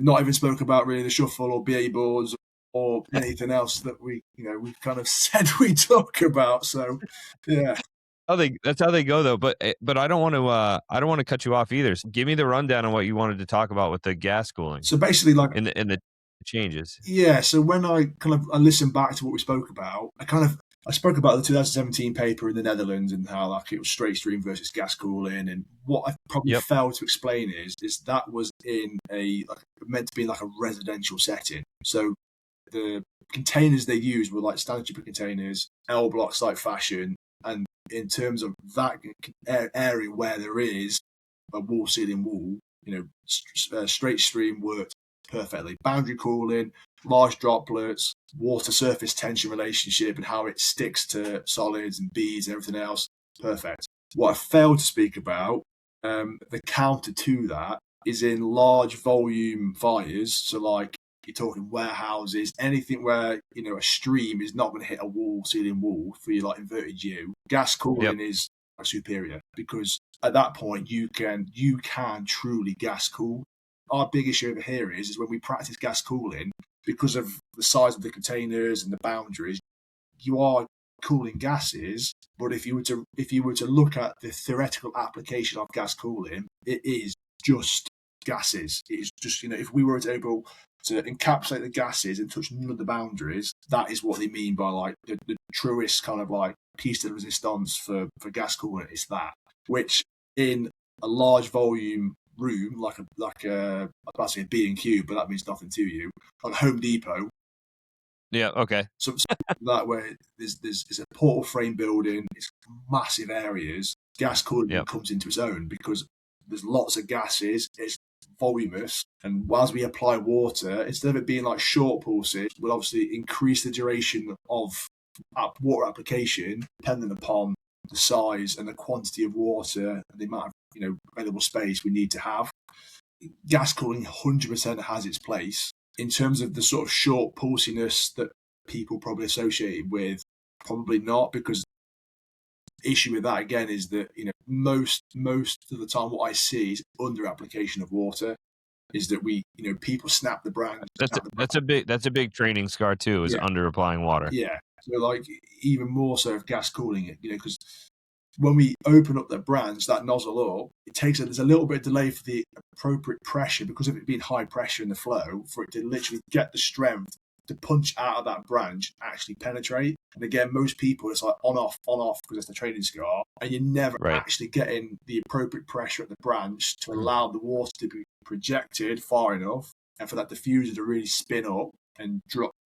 not even spoke about really the shuffle or BA boards or anything else that we kind of said we talk about. So yeah. That's how they go though. But I don't want to cut you off either. So give me the rundown on what you wanted to talk about with the gas cooling. So basically, like in the changes. Yeah. So when I listened back to what we spoke about, I spoke about the 2017 paper in the Netherlands and how it was straight stream versus gas cooling. And what I probably failed to explain is that was in meant to be like a residential setting. So the containers they used were like standard shipping containers, L block site fashion. And in terms of that area where there is a wall ceiling wall, straight stream worked perfectly. Boundary cooling, large droplets, water surface tension relationship, and how it sticks to solids and beads and everything else, perfect. What I failed to speak about, the counter to that, is in large volume fires. So like you're talking warehouses, anything where a stream is not going to hit a ceiling wall for your inverted U. Gas cooling is superior, because at that point you can truly gas cool. Our big issue over here is when we practice gas cooling, because of the size of the containers and the boundaries, you are cooling gases. But if you were to look at the theoretical application of gas cooling, it is just gases. It is just if we were able to encapsulate the gases and touch none of the boundaries, that is what they mean by the truest kind of piece de resistance for gas cooling. It's that, which in a large volume room like a I was about to say a B&Q, but that means nothing to you, like Home Depot. Yeah, okay. So that way there's a portal frame building, it's massive areas. Gas cooling comes into its own because there's lots of gases, it's voluminous, and as we apply water, instead of it being like short pulses, we'll obviously increase the duration of water application depending upon the size and the quantity of water and the amount of available space we need to have. Gas cooling 100% has its place. In terms of the sort of short pulsiness that people probably associate with, probably not, because the issue with that again is that most of the time what I see is under application of water, is that we people snap the branch. That's a big training scar too, is under applying water. Yeah. So even more so if gas cooling it, because when we open up that branch, that nozzle up, there's a little bit of delay for the appropriate pressure, because of it being high pressure in the flow, for it to literally get the strength to punch out of that branch, actually penetrate. And again, most people, it's like on off, because it's the training scar, and you're never actually getting the appropriate pressure at the branch to allow the water to be projected far enough, and for that diffuser to really spin up and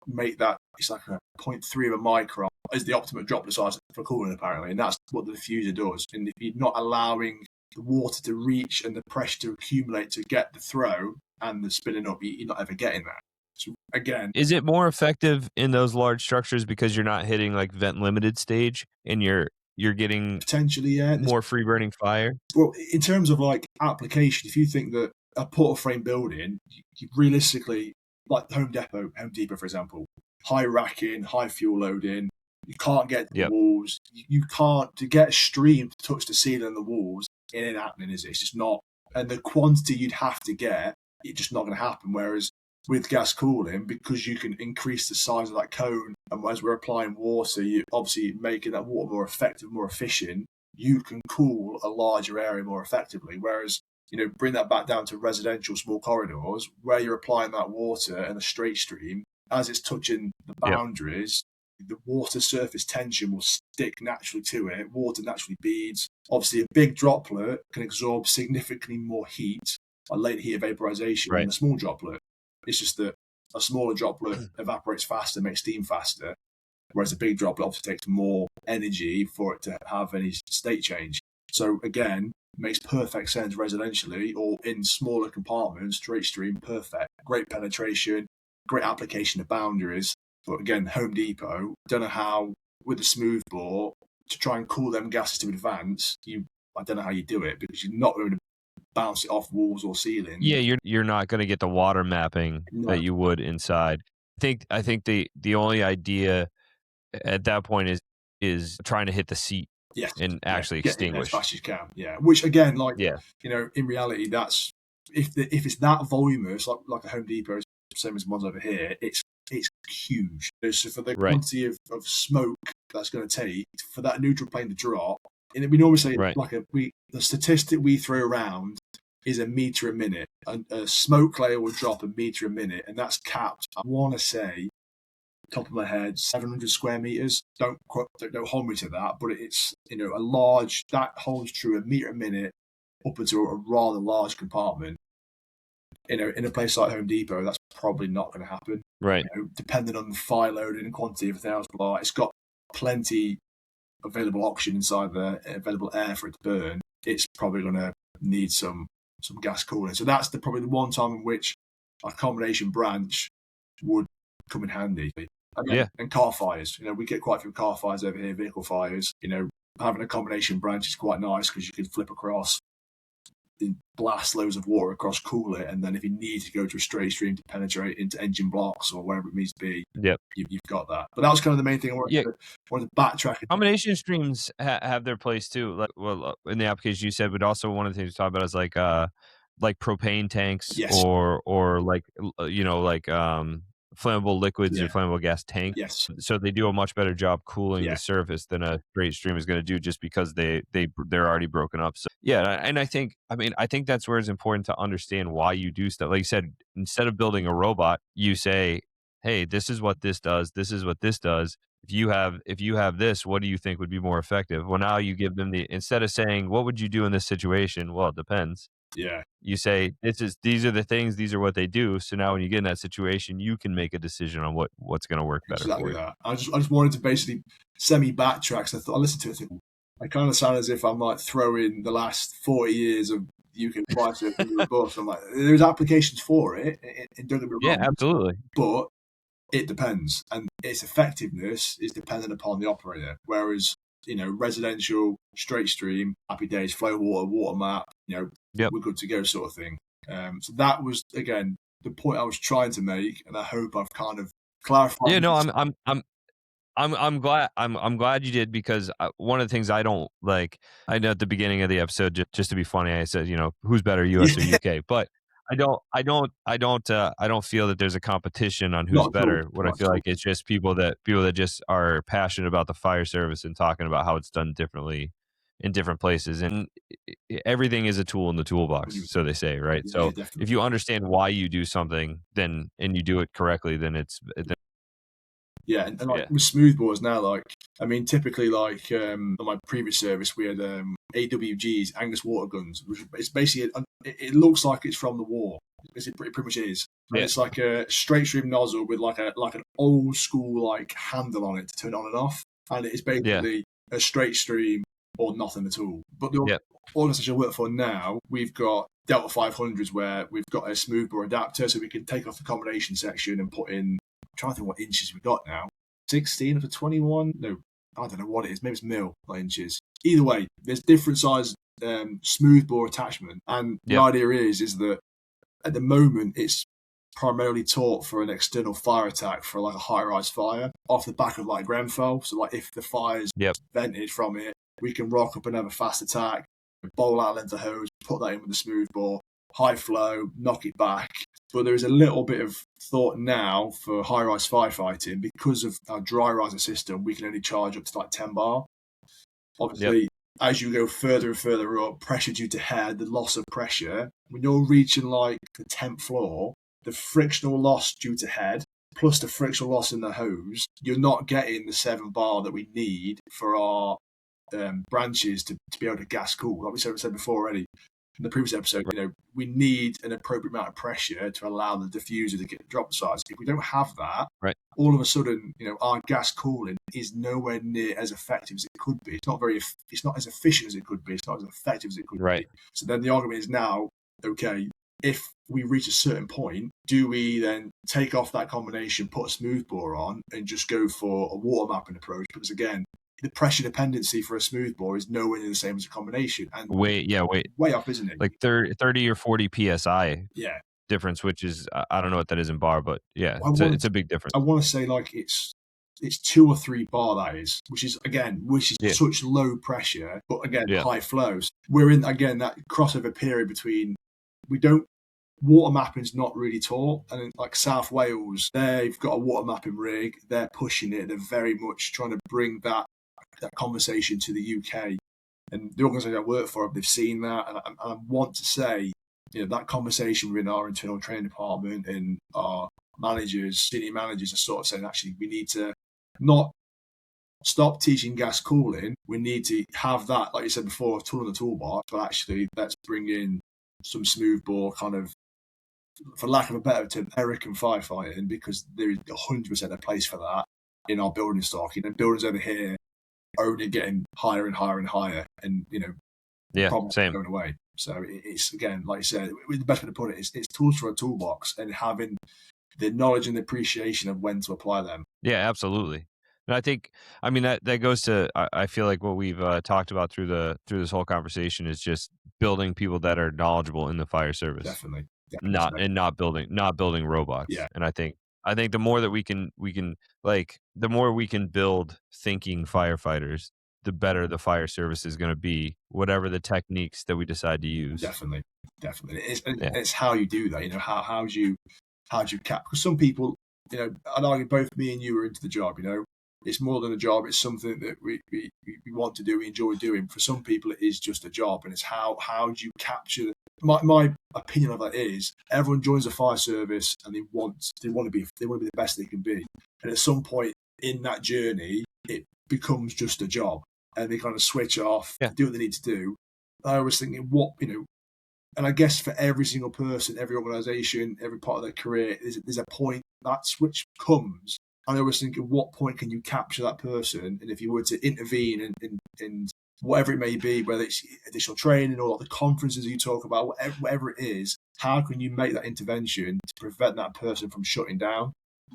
make that, it's like a 0.3 of a micron is the ultimate droplet size for cooling, apparently, and that's what the diffuser does. And if you're not allowing the water to reach and the pressure to accumulate to get the throw, and the spinning up, you're not ever getting that. So again, is it more effective in those large structures because you're not hitting like vent limited stage and you're getting potentially, yeah. more free burning fire? Well, in terms of like application, if you think that a portal frame building, you realistically, like Home Depot, Home Depot, for example, high racking, high fuel loading, you can't get to the walls. You can't, to get a stream to touch the ceiling and the walls, it ain't happening, is it? It's just not. And the quantity you'd have to get, it's just not going to happen. Whereas with gas cooling, because you can increase the size of that cone, and as we're applying water, you obviously making that water more effective, more efficient, you can cool a larger area more effectively. Whereas, bring that back down to residential small corridors, where you're applying that water and a straight stream, as it's touching the boundaries, the water surface tension will stick naturally to it. Water naturally beads. Obviously, a big droplet can absorb significantly more heat, like latent heat vaporization, than a small droplet. It's just that a smaller droplet evaporates faster, makes steam faster, whereas a big droplet obviously takes more energy for it to have any state change. So again, makes perfect sense residentially or in smaller compartments, straight stream, perfect. Great penetration, great application of boundaries. But again, Home Depot, don't know how, with a smooth bore, to try and cool them gases to advance, I don't know how you do it, because you're not going to bounce it off walls or ceilings. Yeah, you're not going to get the water mapping that you would inside. I think the only idea at that point is trying to hit the seat and actually extinguish as fast as you can. Yeah, which again, in reality, that's if it's that voluminous, like a Home Depot, same as ones over here, it's huge. So for the quantity of smoke that's going to take for that neutral plane to drop, and we normally say the statistic we throw around is 1 meter a minute. A smoke layer will drop 1 meter a minute, and that's capped. I want to say, top of my head, 700 square meters. Don't hold me to that, but it's a large, that holds true 1 meter a minute up into a rather large compartment. In a place like Home Depot, that's probably not going to happen. Right. Depending on the fire loading and quantity of everything else, but it's got plenty available oxygen inside there, available air for it to burn. It's probably going to need some gas cooling. So that's probably the one time in which a combination branch would come in handy. And car fires. We get quite a few car fires over here, vehicle fires. Having a combination branch is quite nice because you can flip across, blast loads of water across, cool it, and then if you need to go to a straight stream to penetrate into engine blocks or wherever it needs to be, you've got that. But that was kind of the main thing I wanted to backtrack. Combination streams have their place too. Like, well, in the application you said, but also one of the things we talk about is like propane tanks or like flammable liquids or flammable gas tanks. Yes. So they do a much better job cooling the surface than a straight stream is going to do, just because they're already broken up. So and I think that's where it's important to understand why you do stuff. Like you said, instead of building a robot, you say, hey, this is what this does. This is what this does. If you have this, what do you think would be more effective? Well, now you give them instead of saying, what would you do in this situation? Well, it depends. Yeah. You say, these are the things, these are what they do. So now when you get in that situation, you can make a decision on what's going to work better for you. That. I just wanted to basically semi-backtrack. So I listened to it, I kind of sound as if I'm like throwing the last 40 years of UK fire surfing in the bus. I'm like, there's applications for it. Don't get me wrong. Yeah, absolutely. But it depends. And its effectiveness is dependent upon the operator. Whereas, residential, straight stream, happy days, flow water map, we're good to go sort of thing. So that was, again, the point I was trying to make, and I hope I've kind of clarified. Yeah, no, I'm glad you did, because one of the things I don't like, I know at the beginning of the episode, just to be funny, I said, who's better, US or UK, but I don't feel that there's a competition on who's better. What I feel like it's just people that just are passionate about the fire service and talking about how it's done differently in different places. And everything is a tool in the toolbox, so they say, right? Yeah, so definitely. if you understand why you do something, and you do it correctly, then it's and with smoothbores now, typically on my previous service, we had AWGs, Angus water guns, which it's basically, it looks like it's from the war. It pretty much is. Yeah. It's like a straight stream nozzle with like an old school handle on it to turn on and off, and it's basically a straight stream or nothing at all. But the organisation I work for now, we've got Delta 500s where we've got a smoothbore adapter, so we can take off the combination section and put in. I'm trying to think what inches we got now. 16 of the 21? No, I don't know what it is. Maybe it's mil, not inches. Either way, there's different size smoothbore attachment, and the idea is that at the moment it's primarily taught for an external fire attack for like a high-rise fire off the back of like Grenfell. So like if the fire's vented from it, we can rock up and have a fast attack, bowl out length of hose, put that in with the smoothbore, high flow, knock it back. But there is a little bit of thought now for high-rise firefighting because of our dry riser system. We can only charge up to like 10 bar. Obviously, as you go further and further up, pressure due to head, the loss of pressure, when you're reaching like the 10th floor, the frictional loss due to head plus the frictional loss in the hose, you're not getting the 7 bar that we need for our branches to be able to gas cool. Like we said before already in the previous episode, we need an appropriate amount of pressure to allow the diffuser to get the drop size. If we don't have that, all of a sudden, our gas cooling is nowhere near as effective as it could be. It's not as efficient as it could be. It's not as effective as it could be. So then the argument is now, okay, if we reach a certain point, do we then take off that combination, put a smoothbore on, and just go for a water mapping approach? Because again, the pressure dependency for a smoothbore is nowhere near the same as a combination. And way off, isn't it? Like 30 or 40 psi difference, which is, I don't know what that is in bar, but it's a big difference. I want to say like it's 2 or 3 bar, that is, which is such low pressure, but again, high flows. We're in, again, that crossover period between, water mapping's not really taught, and in, like South Wales, they've got a water mapping rig, they're pushing it, they're very much trying to bring that conversation to the UK. And the organisation I work for, they've seen that, and I want to say, that conversation within our internal training department and our managers, senior managers, are sort of saying, actually, we need to not stop teaching gas cooling. We need to have that, like you said before, a tool in the toolbox, but actually let's bring in some smoothbore kind of, for lack of a better term, American firefighting, because there is 100% a place for that in our building stock. Buildings over here are only getting higher and higher and higher, and problems going away. So it's, again, like you said, the best way to put it is it's tools for a toolbox, and having the knowledge and the appreciation of when to apply them. Yeah, absolutely. And I think, that goes to, I feel like what we've talked about through this whole conversation is just building people that are knowledgeable in the fire service. Definitely. Not building robots. Yeah. And I think the more that we can the more we can build thinking firefighters, the better the fire service is going to be, whatever the techniques that we decide to use. Definitely. It's how you do that. How do you cap? Because some people, I'd argue both me and you are into the job. It's more than a job. It's something that we want to do. We enjoy doing. For some people, it is just a job, and it's how do you capture. My opinion of that is everyone joins a fire service and they want to be the best they can be, and at some point in that journey, it becomes just a job, and they kind of switch off, do what they need to do. I was thinking, and I guess for every single person, every organisation, every part of their career, there's a point that switch comes. And I was thinking, what point can you capture that person? And if you were to intervene in whatever it may be, whether it's additional training or the conferences you talk about, whatever it is, how can you make that intervention to prevent that person from shutting down?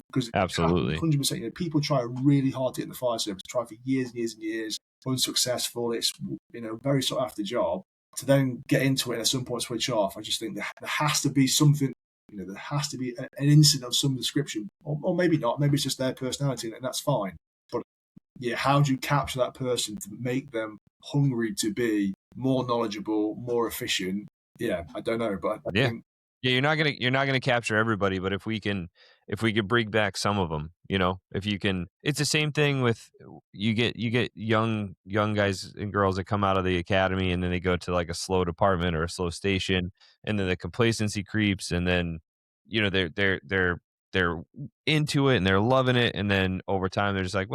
Because absolutely, 100%, people try really hard to get in the fire service, try for years and years and years, unsuccessful. It's very sought after job. To then get into it and at some point switch off, I just think there has to be something. There has to be an incident of some description, or maybe not. Maybe it's just their personality, and that's fine. But how do you capture that person to make them hungry to be more knowledgeable, more efficient? I don't know, but I think, you're not gonna capture everybody, but if we could bring back some of them, if you can, it's the same thing with you get young guys and girls that come out of the academy and then they go to like a slow department or a slow station, and then the complacency creeps, and then they're into it and they're loving it, and then over time they're just like,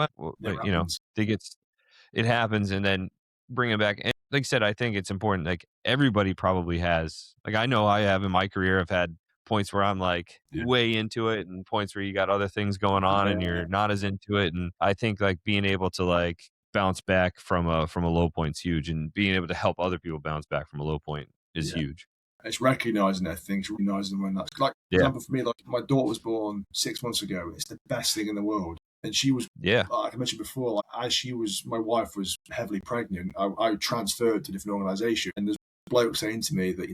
it happens, and then bring it back. And like I said, I think it's important. Like everybody probably has, like I know I have in my career, I've had points where I'm like way into it, and points where you got other things going on and you're not as into it. And I think like being able to like bounce back from a low point's huge, and being able to help other people bounce back from a low point is huge. It's recognizing that things, recognizing when that's like, for example, for me, like my daughter was born 6 months ago. It's the best thing in the world. And she was, like I mentioned before, like as my wife was heavily pregnant, I transferred to a different organization. And there's a bloke saying to me that,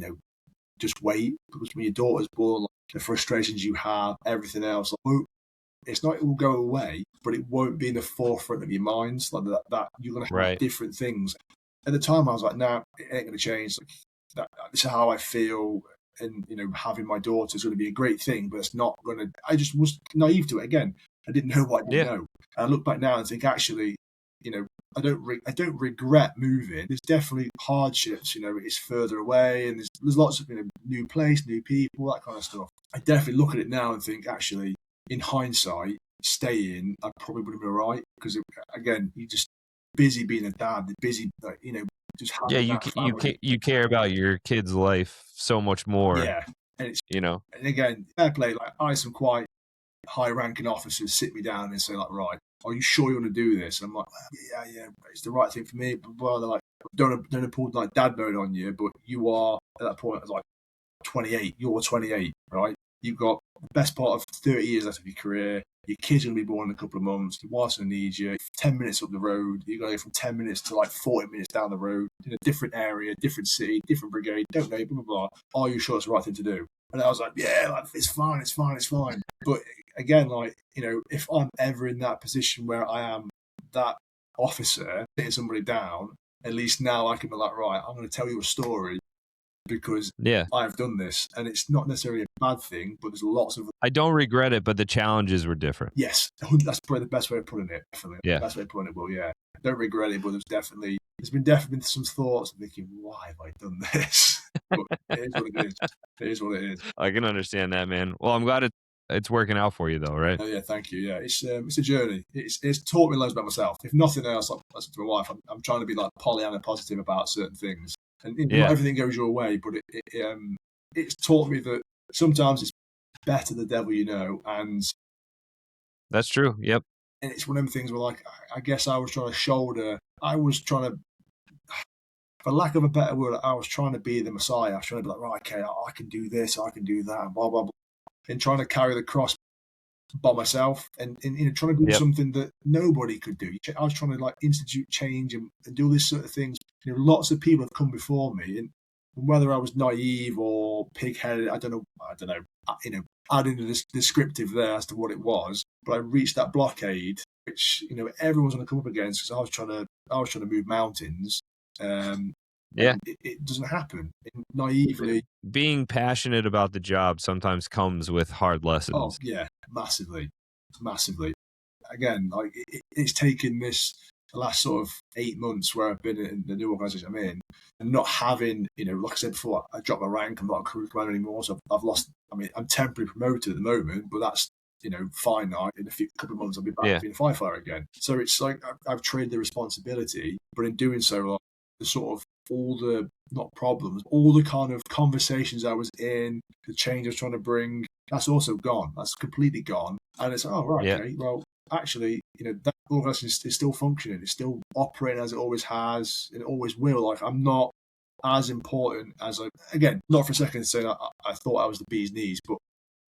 just wait, because when your daughter's born, like, the frustrations you have, everything else, like, it's not it will go away, but it won't be in the forefront of your minds. Like that you're going to have different things. At the time, I was like, nah, it ain't going to change. Like, this is how I feel. And, having my daughter is going to be a great thing, but it's not going to. I just was naive to it. Again, I didn't know what I didn't know. And I look back now and think, actually, I don't regret moving. There's definitely hardships. It's further away, and there's lots of new place, new people, that kind of stuff. I definitely look at it now and think, actually, in hindsight, staying, I probably would have been all right, because again, you're just busy being a dad, busy, just having you care about your kid's life so much more. Yeah, and it's and again, fair play. Like I had some quite high-ranking officers sit me down and say, like, right, are you sure you want to do this? And I'm like, yeah, it's the right thing for me. But well, they're like, don't pull like dad mode on you, but you are at that point, like 28. You're 28, right? You've got the best part of 30 years left of your career. Your kid's going to be born in a couple of months. Your wife's going to need you. 10 minutes up the road. You're going to go from 10 minutes to like 40 minutes down the road in a different area, different city, different brigade. Don't know, blah, blah, blah. Are you sure it's the right thing to do? And I was like, yeah, like, it's fine. But again, like, if I'm ever in that position where I am that officer sitting somebody down, at least now I can be like, right, I'm going to tell you a story because I've done this, and it's not necessarily a bad thing, but there's lots of. I don't regret it, but the challenges were different. Yes, that's probably the best way of putting it. Definitely, the best way of putting it. Well, I don't regret it, but there's been definitely some thoughts of thinking, why have I done this? But it is what it is. It is what it is. I can understand that, man. Well, I'm glad it's working out for you, though, right? Oh yeah, thank you. Yeah, it's a journey. It's taught me loads about myself. If nothing else, like I said to my wife, I'm trying to be like Pollyanna positive about certain things. And not everything goes your way, but it's taught me that sometimes it's better the devil you know, and that's true. Yep. And it's one of them things where, like, I guess I was trying to for lack of a better word, I was trying to be the Messiah. I was trying to be like, right, okay, I can do this, I can do that, blah blah blah, and trying to carry the cross by myself, and trying to do something that nobody could do. I was trying to like institute change and do this sort of things. Lots of people have come before me, and whether I was naive or pig-headed, I don't know. Adding the descriptive there as to what it was, but I reached that blockade, which everyone's going to come up against, because I was trying to move mountains. It doesn't happen. Naively, being passionate about the job sometimes comes with hard lessons. Oh yeah, massively. Again, like it's taken this the last sort of 8 months where I've been in the new organisation I'm in, and not having, like I said before, I dropped my rank. I'm not a crew commander anymore, so I've lost. I mean, I'm temporarily promoted at the moment, but that's finite. In a couple of months, I'll be back being a firefighter again. So it's like I've traded the responsibility, but in doing so, like, the sort of all the not problems, all the kind of conversations I was in, the change I was trying to bring, that's also gone. That's completely gone. And it's okay, well, actually, that organisation is still functioning. It's still operating as it always has, and it always will. Like, I'm not as important as again, not for a second saying I thought I was the bee's knees, but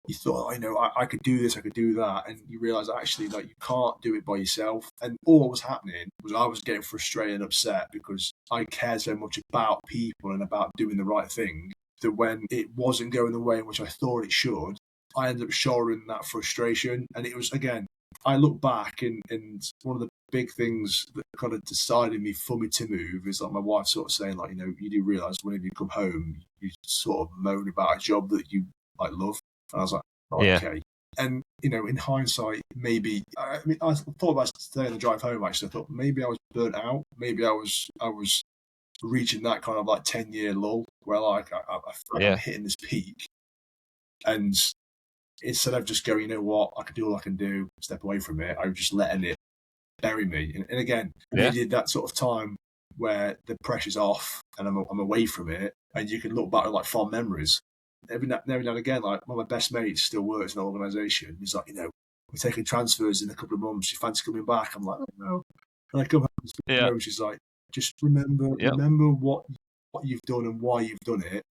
you thought, I could do this, I could do that, and you realise actually, like, you can't do it by yourself. And all that was happening was I was getting frustrated and upset because I cared so much about people and about doing the right thing that when it wasn't going the way in which I thought it should, I ended up shouldering that frustration. And it was, again, I look back and one of the big things that kind of decided me for me to move is like my wife sort of saying, like, you do realise whenever you come home, you sort of moan about a job that you like love. And I was like, okay. And, in hindsight, maybe, I thought about today on the drive home, actually. I thought maybe I was burnt out. Maybe I was reaching that kind of like 10-year lull where, like, I'm hitting this peak. And instead of just going, I can do all I can do, step away from it, I was just letting it bury me. And again, I needed that sort of time where the pressure's off and I'm away from it, and you can look back at like fond memories. Every now and again, like one of my best mates still works in an organisation. He's like, we're taking transfers in a couple of months. You fancy coming back? I'm like, oh, no. And I come home and speak to her, she's like, just remember what you've done and why you've done it.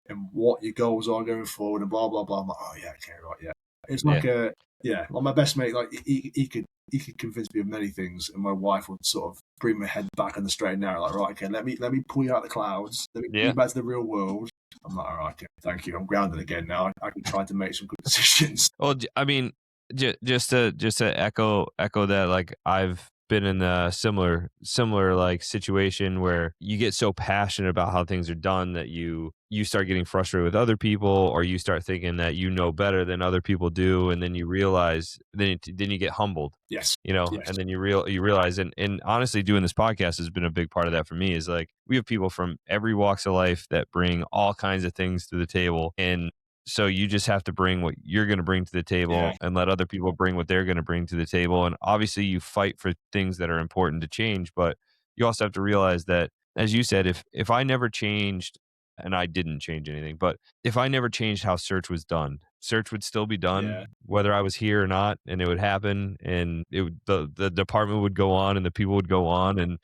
and what your goals are going forward and blah blah blah. I'm like, oh yeah, okay, right, yeah. It's like like my best mate, like he could convince me of many things, and my wife would sort of bring my head back on the straight and narrow, like, right, okay, let me pull you out of the clouds, let me bring you back to the real world. I'm like, all right, okay, thank you, I'm grounded again now. I can try to make some good decisions. Well, I mean, just to echo that, like I've been in a similar like situation where you get so passionate about how things are done that you start getting frustrated with other people, or you start thinking that you know better than other people do, and then you realize then you get humbled. Yes. And then you realize, and honestly, doing this podcast has been a big part of that for me. Is like we have people from every walks of life that bring all kinds of things to the table, and so you just have to bring what you're going to bring to the table and let other people bring what they're going to bring to the table. And obviously you fight for things that are important to change, but you also have to realize that, as you said, if I never changed, and I didn't change anything, but if I never changed how search was done, search would still be done whether I was here or not, and it would happen, and the department would go on, and the people would go on, and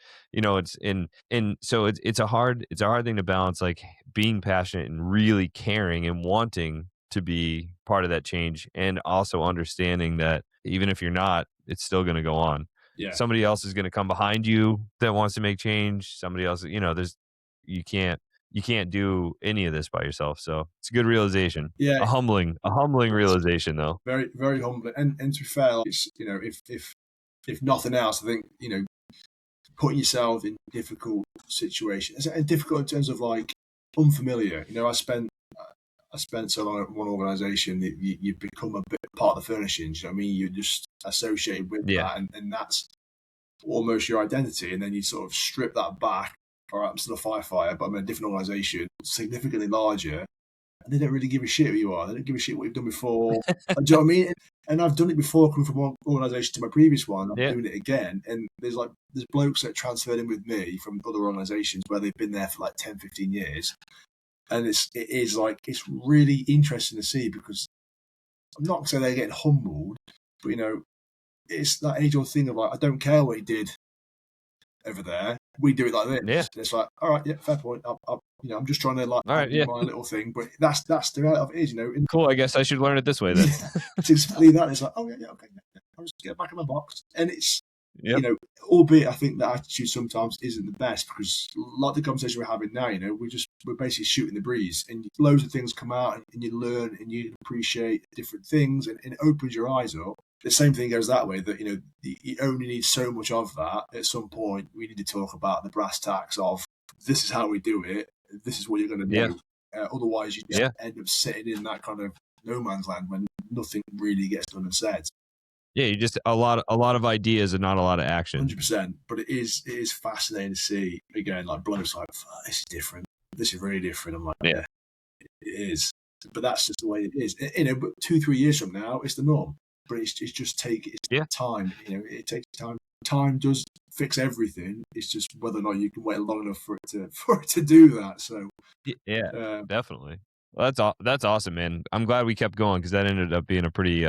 so it's a hard thing to balance, like being passionate and really caring and wanting to be part of that change, and also understanding that even if you're not, it's still going to go on. Somebody else is going to come behind you that wants to make change. Somebody else, you can't do any of this by yourself. So it's a good realization. A humbling realization, though. Very, very humbling. And to be fair, like, it's, if nothing else, I think, putting yourself in difficult situations, and difficult in terms of like unfamiliar. I spent so long at one organization that you become a bit part of the furnishings. I mean, you're just associated with that, and that's almost your identity. And then you sort of strip that back. All right, I'm still a firefighter, but I'm in a different organization, significantly larger, and they don't really give a shit who you are. They don't give a shit what you've done before. Do you know what I mean? And I've done it before, coming from one organisation to my previous one. I'm doing it again. And there's blokes that transferred in with me from other organisations where they've been there for like 10, 15 years. And it's really interesting to see, because I'm not saying they're getting humbled, but, it's that age-old thing of like, I don't care what he did over there. We do it like this. Yeah. It's like, all right, fair point. I'm just trying to do my little thing, but that's the reality of it is, Cool. I guess I should learn it this way then. Just leave that. It's like, oh yeah, okay. I'll just get back in my box, and it's albeit I think the attitude sometimes isn't the best, because like the conversation we're having now, we're basically shooting the breeze, and loads of things come out, and you learn and you appreciate different things, and it opens your eyes up. The same thing goes that way, that you only need so much of that. At some point we need to talk about the brass tacks of, this is how we do it, this is what you're going to do. Otherwise you just end up sitting in that kind of no man's land when nothing really gets done and said. You just a lot of ideas and not a lot of action. 100%. But it is fascinating to see, again, like blokes like, this is different, this is really different. I'm like, yeah, it is, but that's just the way it is. But 2-3 years from now it's the norm. But it's just time. It takes time. Time does fix everything. It's just whether or not you can wait long enough for it to do that. So definitely. Well, that's awesome, man. I'm glad we kept going, because that ended up being a pretty,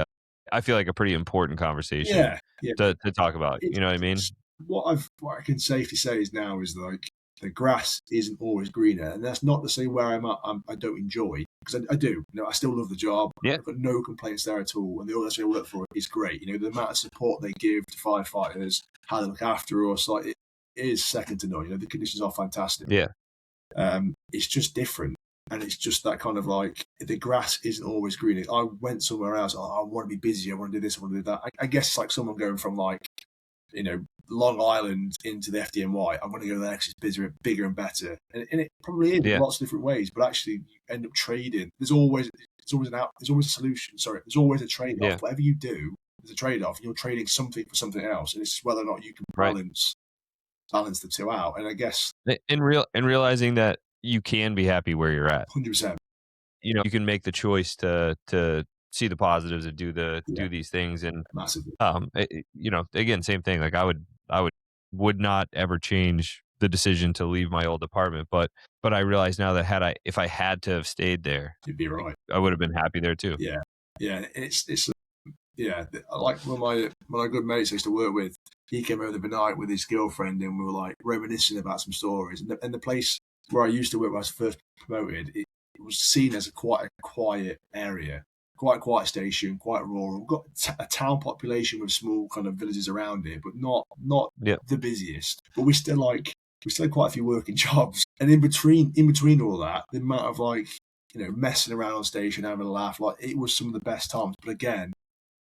I feel like a pretty important conversation to talk about. You know what I mean? What I can safely say is now is like, the grass isn't always greener, and that's not to say where I'm at I don't enjoy, because I do. I still love the job. I've got no complaints there at all, and the organisation I work for is great. The amount of support they give to firefighters, how they look after us, like, it is second to none. The conditions are fantastic. It's just different, and it's just that kind of like, the grass isn't always greener. I went somewhere else. I want to be busy. I want to do this. I want to do that. I guess it's like someone going from like, Long Island into the FDNY. I'm going to go there because it's bigger and better, and it probably is in lots of different ways. But actually, you end up trading. There's always a solution. Sorry, there's always a trade-off. Whatever you do, there's a trade-off. And you're trading something for something else, and it's whether or not you can balance the two out. And I guess in realizing that you can be happy where you're at. 100%. You can make the choice to see the positives and do these things, and massively. Again, same thing. Like I would not ever change the decision to leave my old department, but I realize now that if I had to have stayed there, you'd be right. I would have been happy there too. Yeah. It's like one of my good mates I used to work with. He came over the night with his girlfriend, and we were like reminiscing about some stories. And the place where I used to work when I was first promoted, was seen as quite a quiet area, quite a quiet station, quite rural. We've got a town population with small kind of villages around it, but not Yep. the busiest. But we still had quite a few working jobs. And in between all that, the amount of messing around on station, having a laugh, like it was some of the best times. But again,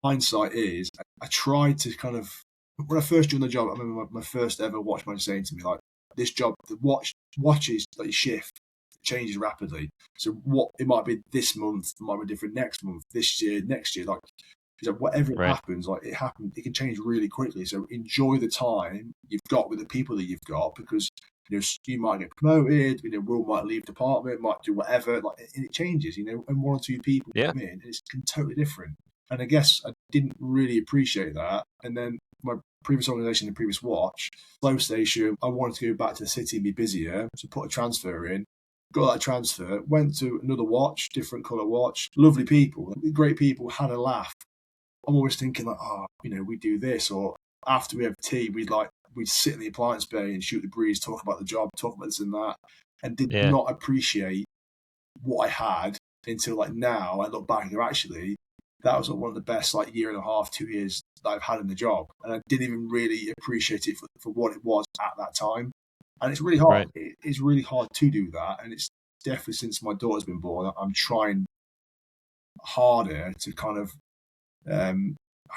hindsight is I tried to kind of, when I first joined the job, I remember my first ever watchman saying to me, like, this job, the watches, like, shift changes rapidly. So what it might be this month, it might be different next month, this year, next year, like whatever happens, like it can change really quickly. So enjoy the time you've got with the people that you've got, because you might get promoted, Will might leave department, might do whatever, like, and it changes, and one or two people come in, and it's totally different. And I guess I didn't really appreciate that. And then my previous organisation, the previous watch, slow station, I wanted to go back to the city and be busier, so put a transfer in. Got that transfer, went to another watch, different colour watch, lovely people, great people, had a laugh. I'm always thinking like, we do this, or after we have tea, we'd sit in the appliance bay and shoot the breeze, talk about the job, talk about this and that, and did not appreciate what I had until like now. I look back and go, actually, that was one of the best year and a half, 2 years that I've had in the job, and I didn't even really appreciate it for what it was at that time. And it's really hard. It's really hard to do that, and it's definitely, since my daughter's been born, I'm trying harder to kind of.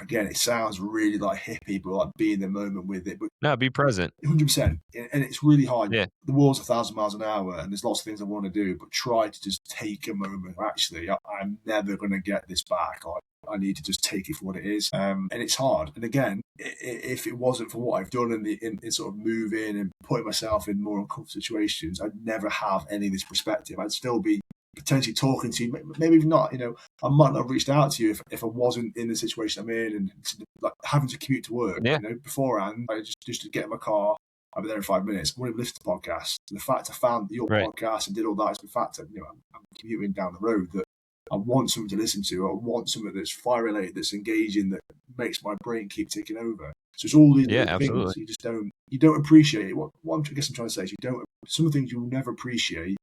Again, it sounds really like hippie, but like be in the moment with it. But no, be present. 100%. And it's really hard. Yeah. The world's 1,000 miles an hour, and there's lots of things I want to do, but try to just take a moment. Actually, I'm never going to get this back. I need to just take it for what it is. And it's hard. And again, if it wasn't for what I've done in sort of moving and putting myself in more uncomfortable situations, I'd never have any of this perspective. I'd still be potentially talking to you, maybe not, I might not have reached out to you if I wasn't in the situation I'm in, and like having to commute to work. Beforehand, I just to get in my car, I'll be there in 5 minutes. I wouldn't have listened to podcasts. And the fact I found your podcast and did all that is the fact that I'm commuting down the road, that I want something to listen to. I want something that's fire related, that's engaging, that makes my brain keep ticking over. So it's all these little things you just don't appreciate. What I guess I'm trying to say is some of the things you'll never appreciate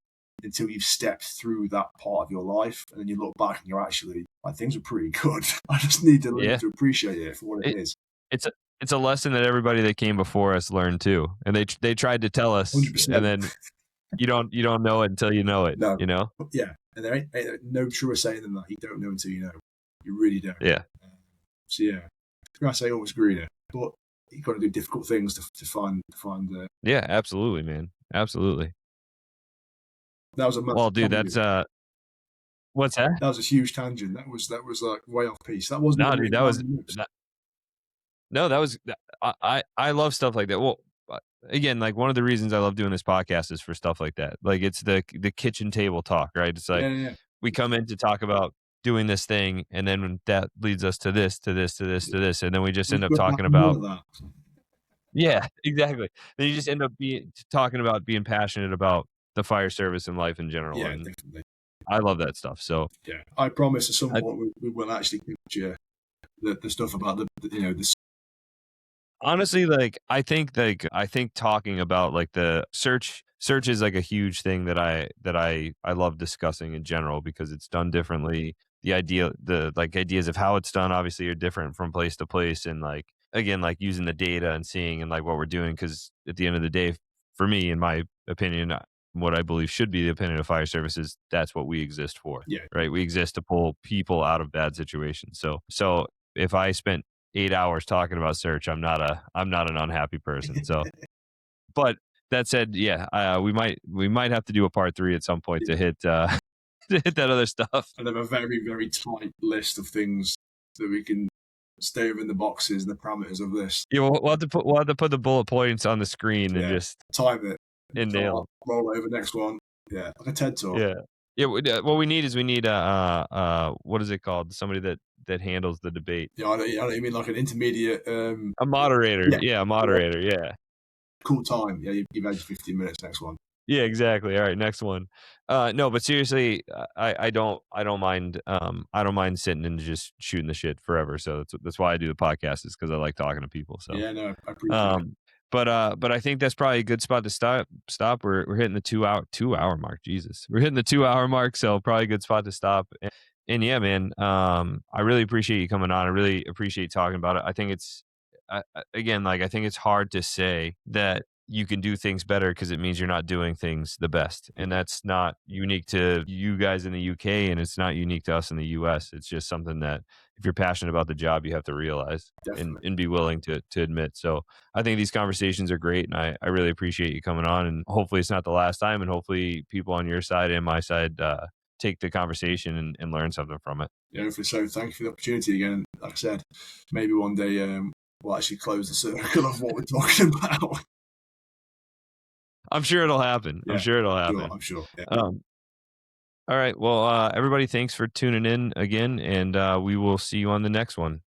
until you've stepped through that part of your life, and then you look back and you're actually, things are pretty good. I just need to learn to appreciate it for what it is. It's a lesson that everybody that came before us learned too, and they tried to tell us, 100%. And then you don't know it until you know it. No. Yeah, and there ain't no truer saying than that. You don't know until you know. You really don't. Yeah. I say always greener, but you got to do difficult things to find. Yeah, absolutely, man. Absolutely. That was a dude, that's what's that? That was a huge tangent. That was like way off piece. That wasn't. No, dude, that was. I love stuff like that. Well, again, like one of the reasons I love doing this podcast is for stuff like that. Like it's the kitchen table talk, right? It's like we come in to talk about doing this thing, and then that leads us to this, to this, to this, to this, and then we just end up talking about. Yeah, exactly. Then you just end up talking about being passionate about the fire service and life in general. Yeah, definitely. I love that stuff. So I promise at some point we will actually picture the stuff about the. Honestly, I think talking about like the search is like a huge thing that I love discussing in general, because it's done differently. The ideas of how it's done obviously are different from place to place, and like again, like using the data and seeing and like what we're doing, because at the end of the day, for me, in my opinion, what I believe should be the opinion of fire services, that's what we exist for. Right. We exist to pull people out of bad situations. So if I spent 8 hours talking about search, I'm not an unhappy person. So, but that said, we might have to do a part 3 at some point to hit that other stuff. And have a very, very tight list of things that we can stay within the boxes and the parameters of this. Yeah, we'll have to put the bullet points on the screen and just time it and nail it. Roll over next one. Yeah, like a TED talk. Yeah. What we need is what is it called? Somebody that handles the debate. Yeah, I know you mean like an intermediate. A moderator. Yeah, a moderator. Yeah. Cool time. Yeah, you've had 15 minutes. Next one. Yeah, exactly. All right, next one. No, but seriously, I don't mind. I don't mind sitting and just shooting the shit forever. So that's why I do the podcast, is because I like talking to people. So yeah, no, I appreciate it. but I think that's probably a good spot to stop. We're hitting the 2 hour mark. Jesus, we're hitting the 2 hour mark, so probably a good spot to stop. And yeah, man, I really appreciate you coming on. I really appreciate talking about it. I think it's again, like, I think it's hard to say that you can do things better because it means you're not doing things the best, and that's not unique to you guys in the UK, and it's not unique to us in the US. It's just something that if you're passionate about the job, you have to realize and be willing to admit. So I think these conversations are great, and I really appreciate you coming on, and hopefully it's not the last time, and hopefully people on your side and my side take the conversation and learn something from it. Yeah, hopefully so. Thank you for the opportunity again. Like I said, maybe one day we'll actually close the circle of what we're talking about. I'm sure it'll happen. Yeah, I'm sure it'll happen. I'm sure. Yeah. All right. Well, everybody, thanks for tuning in again, and we will see you on the next one.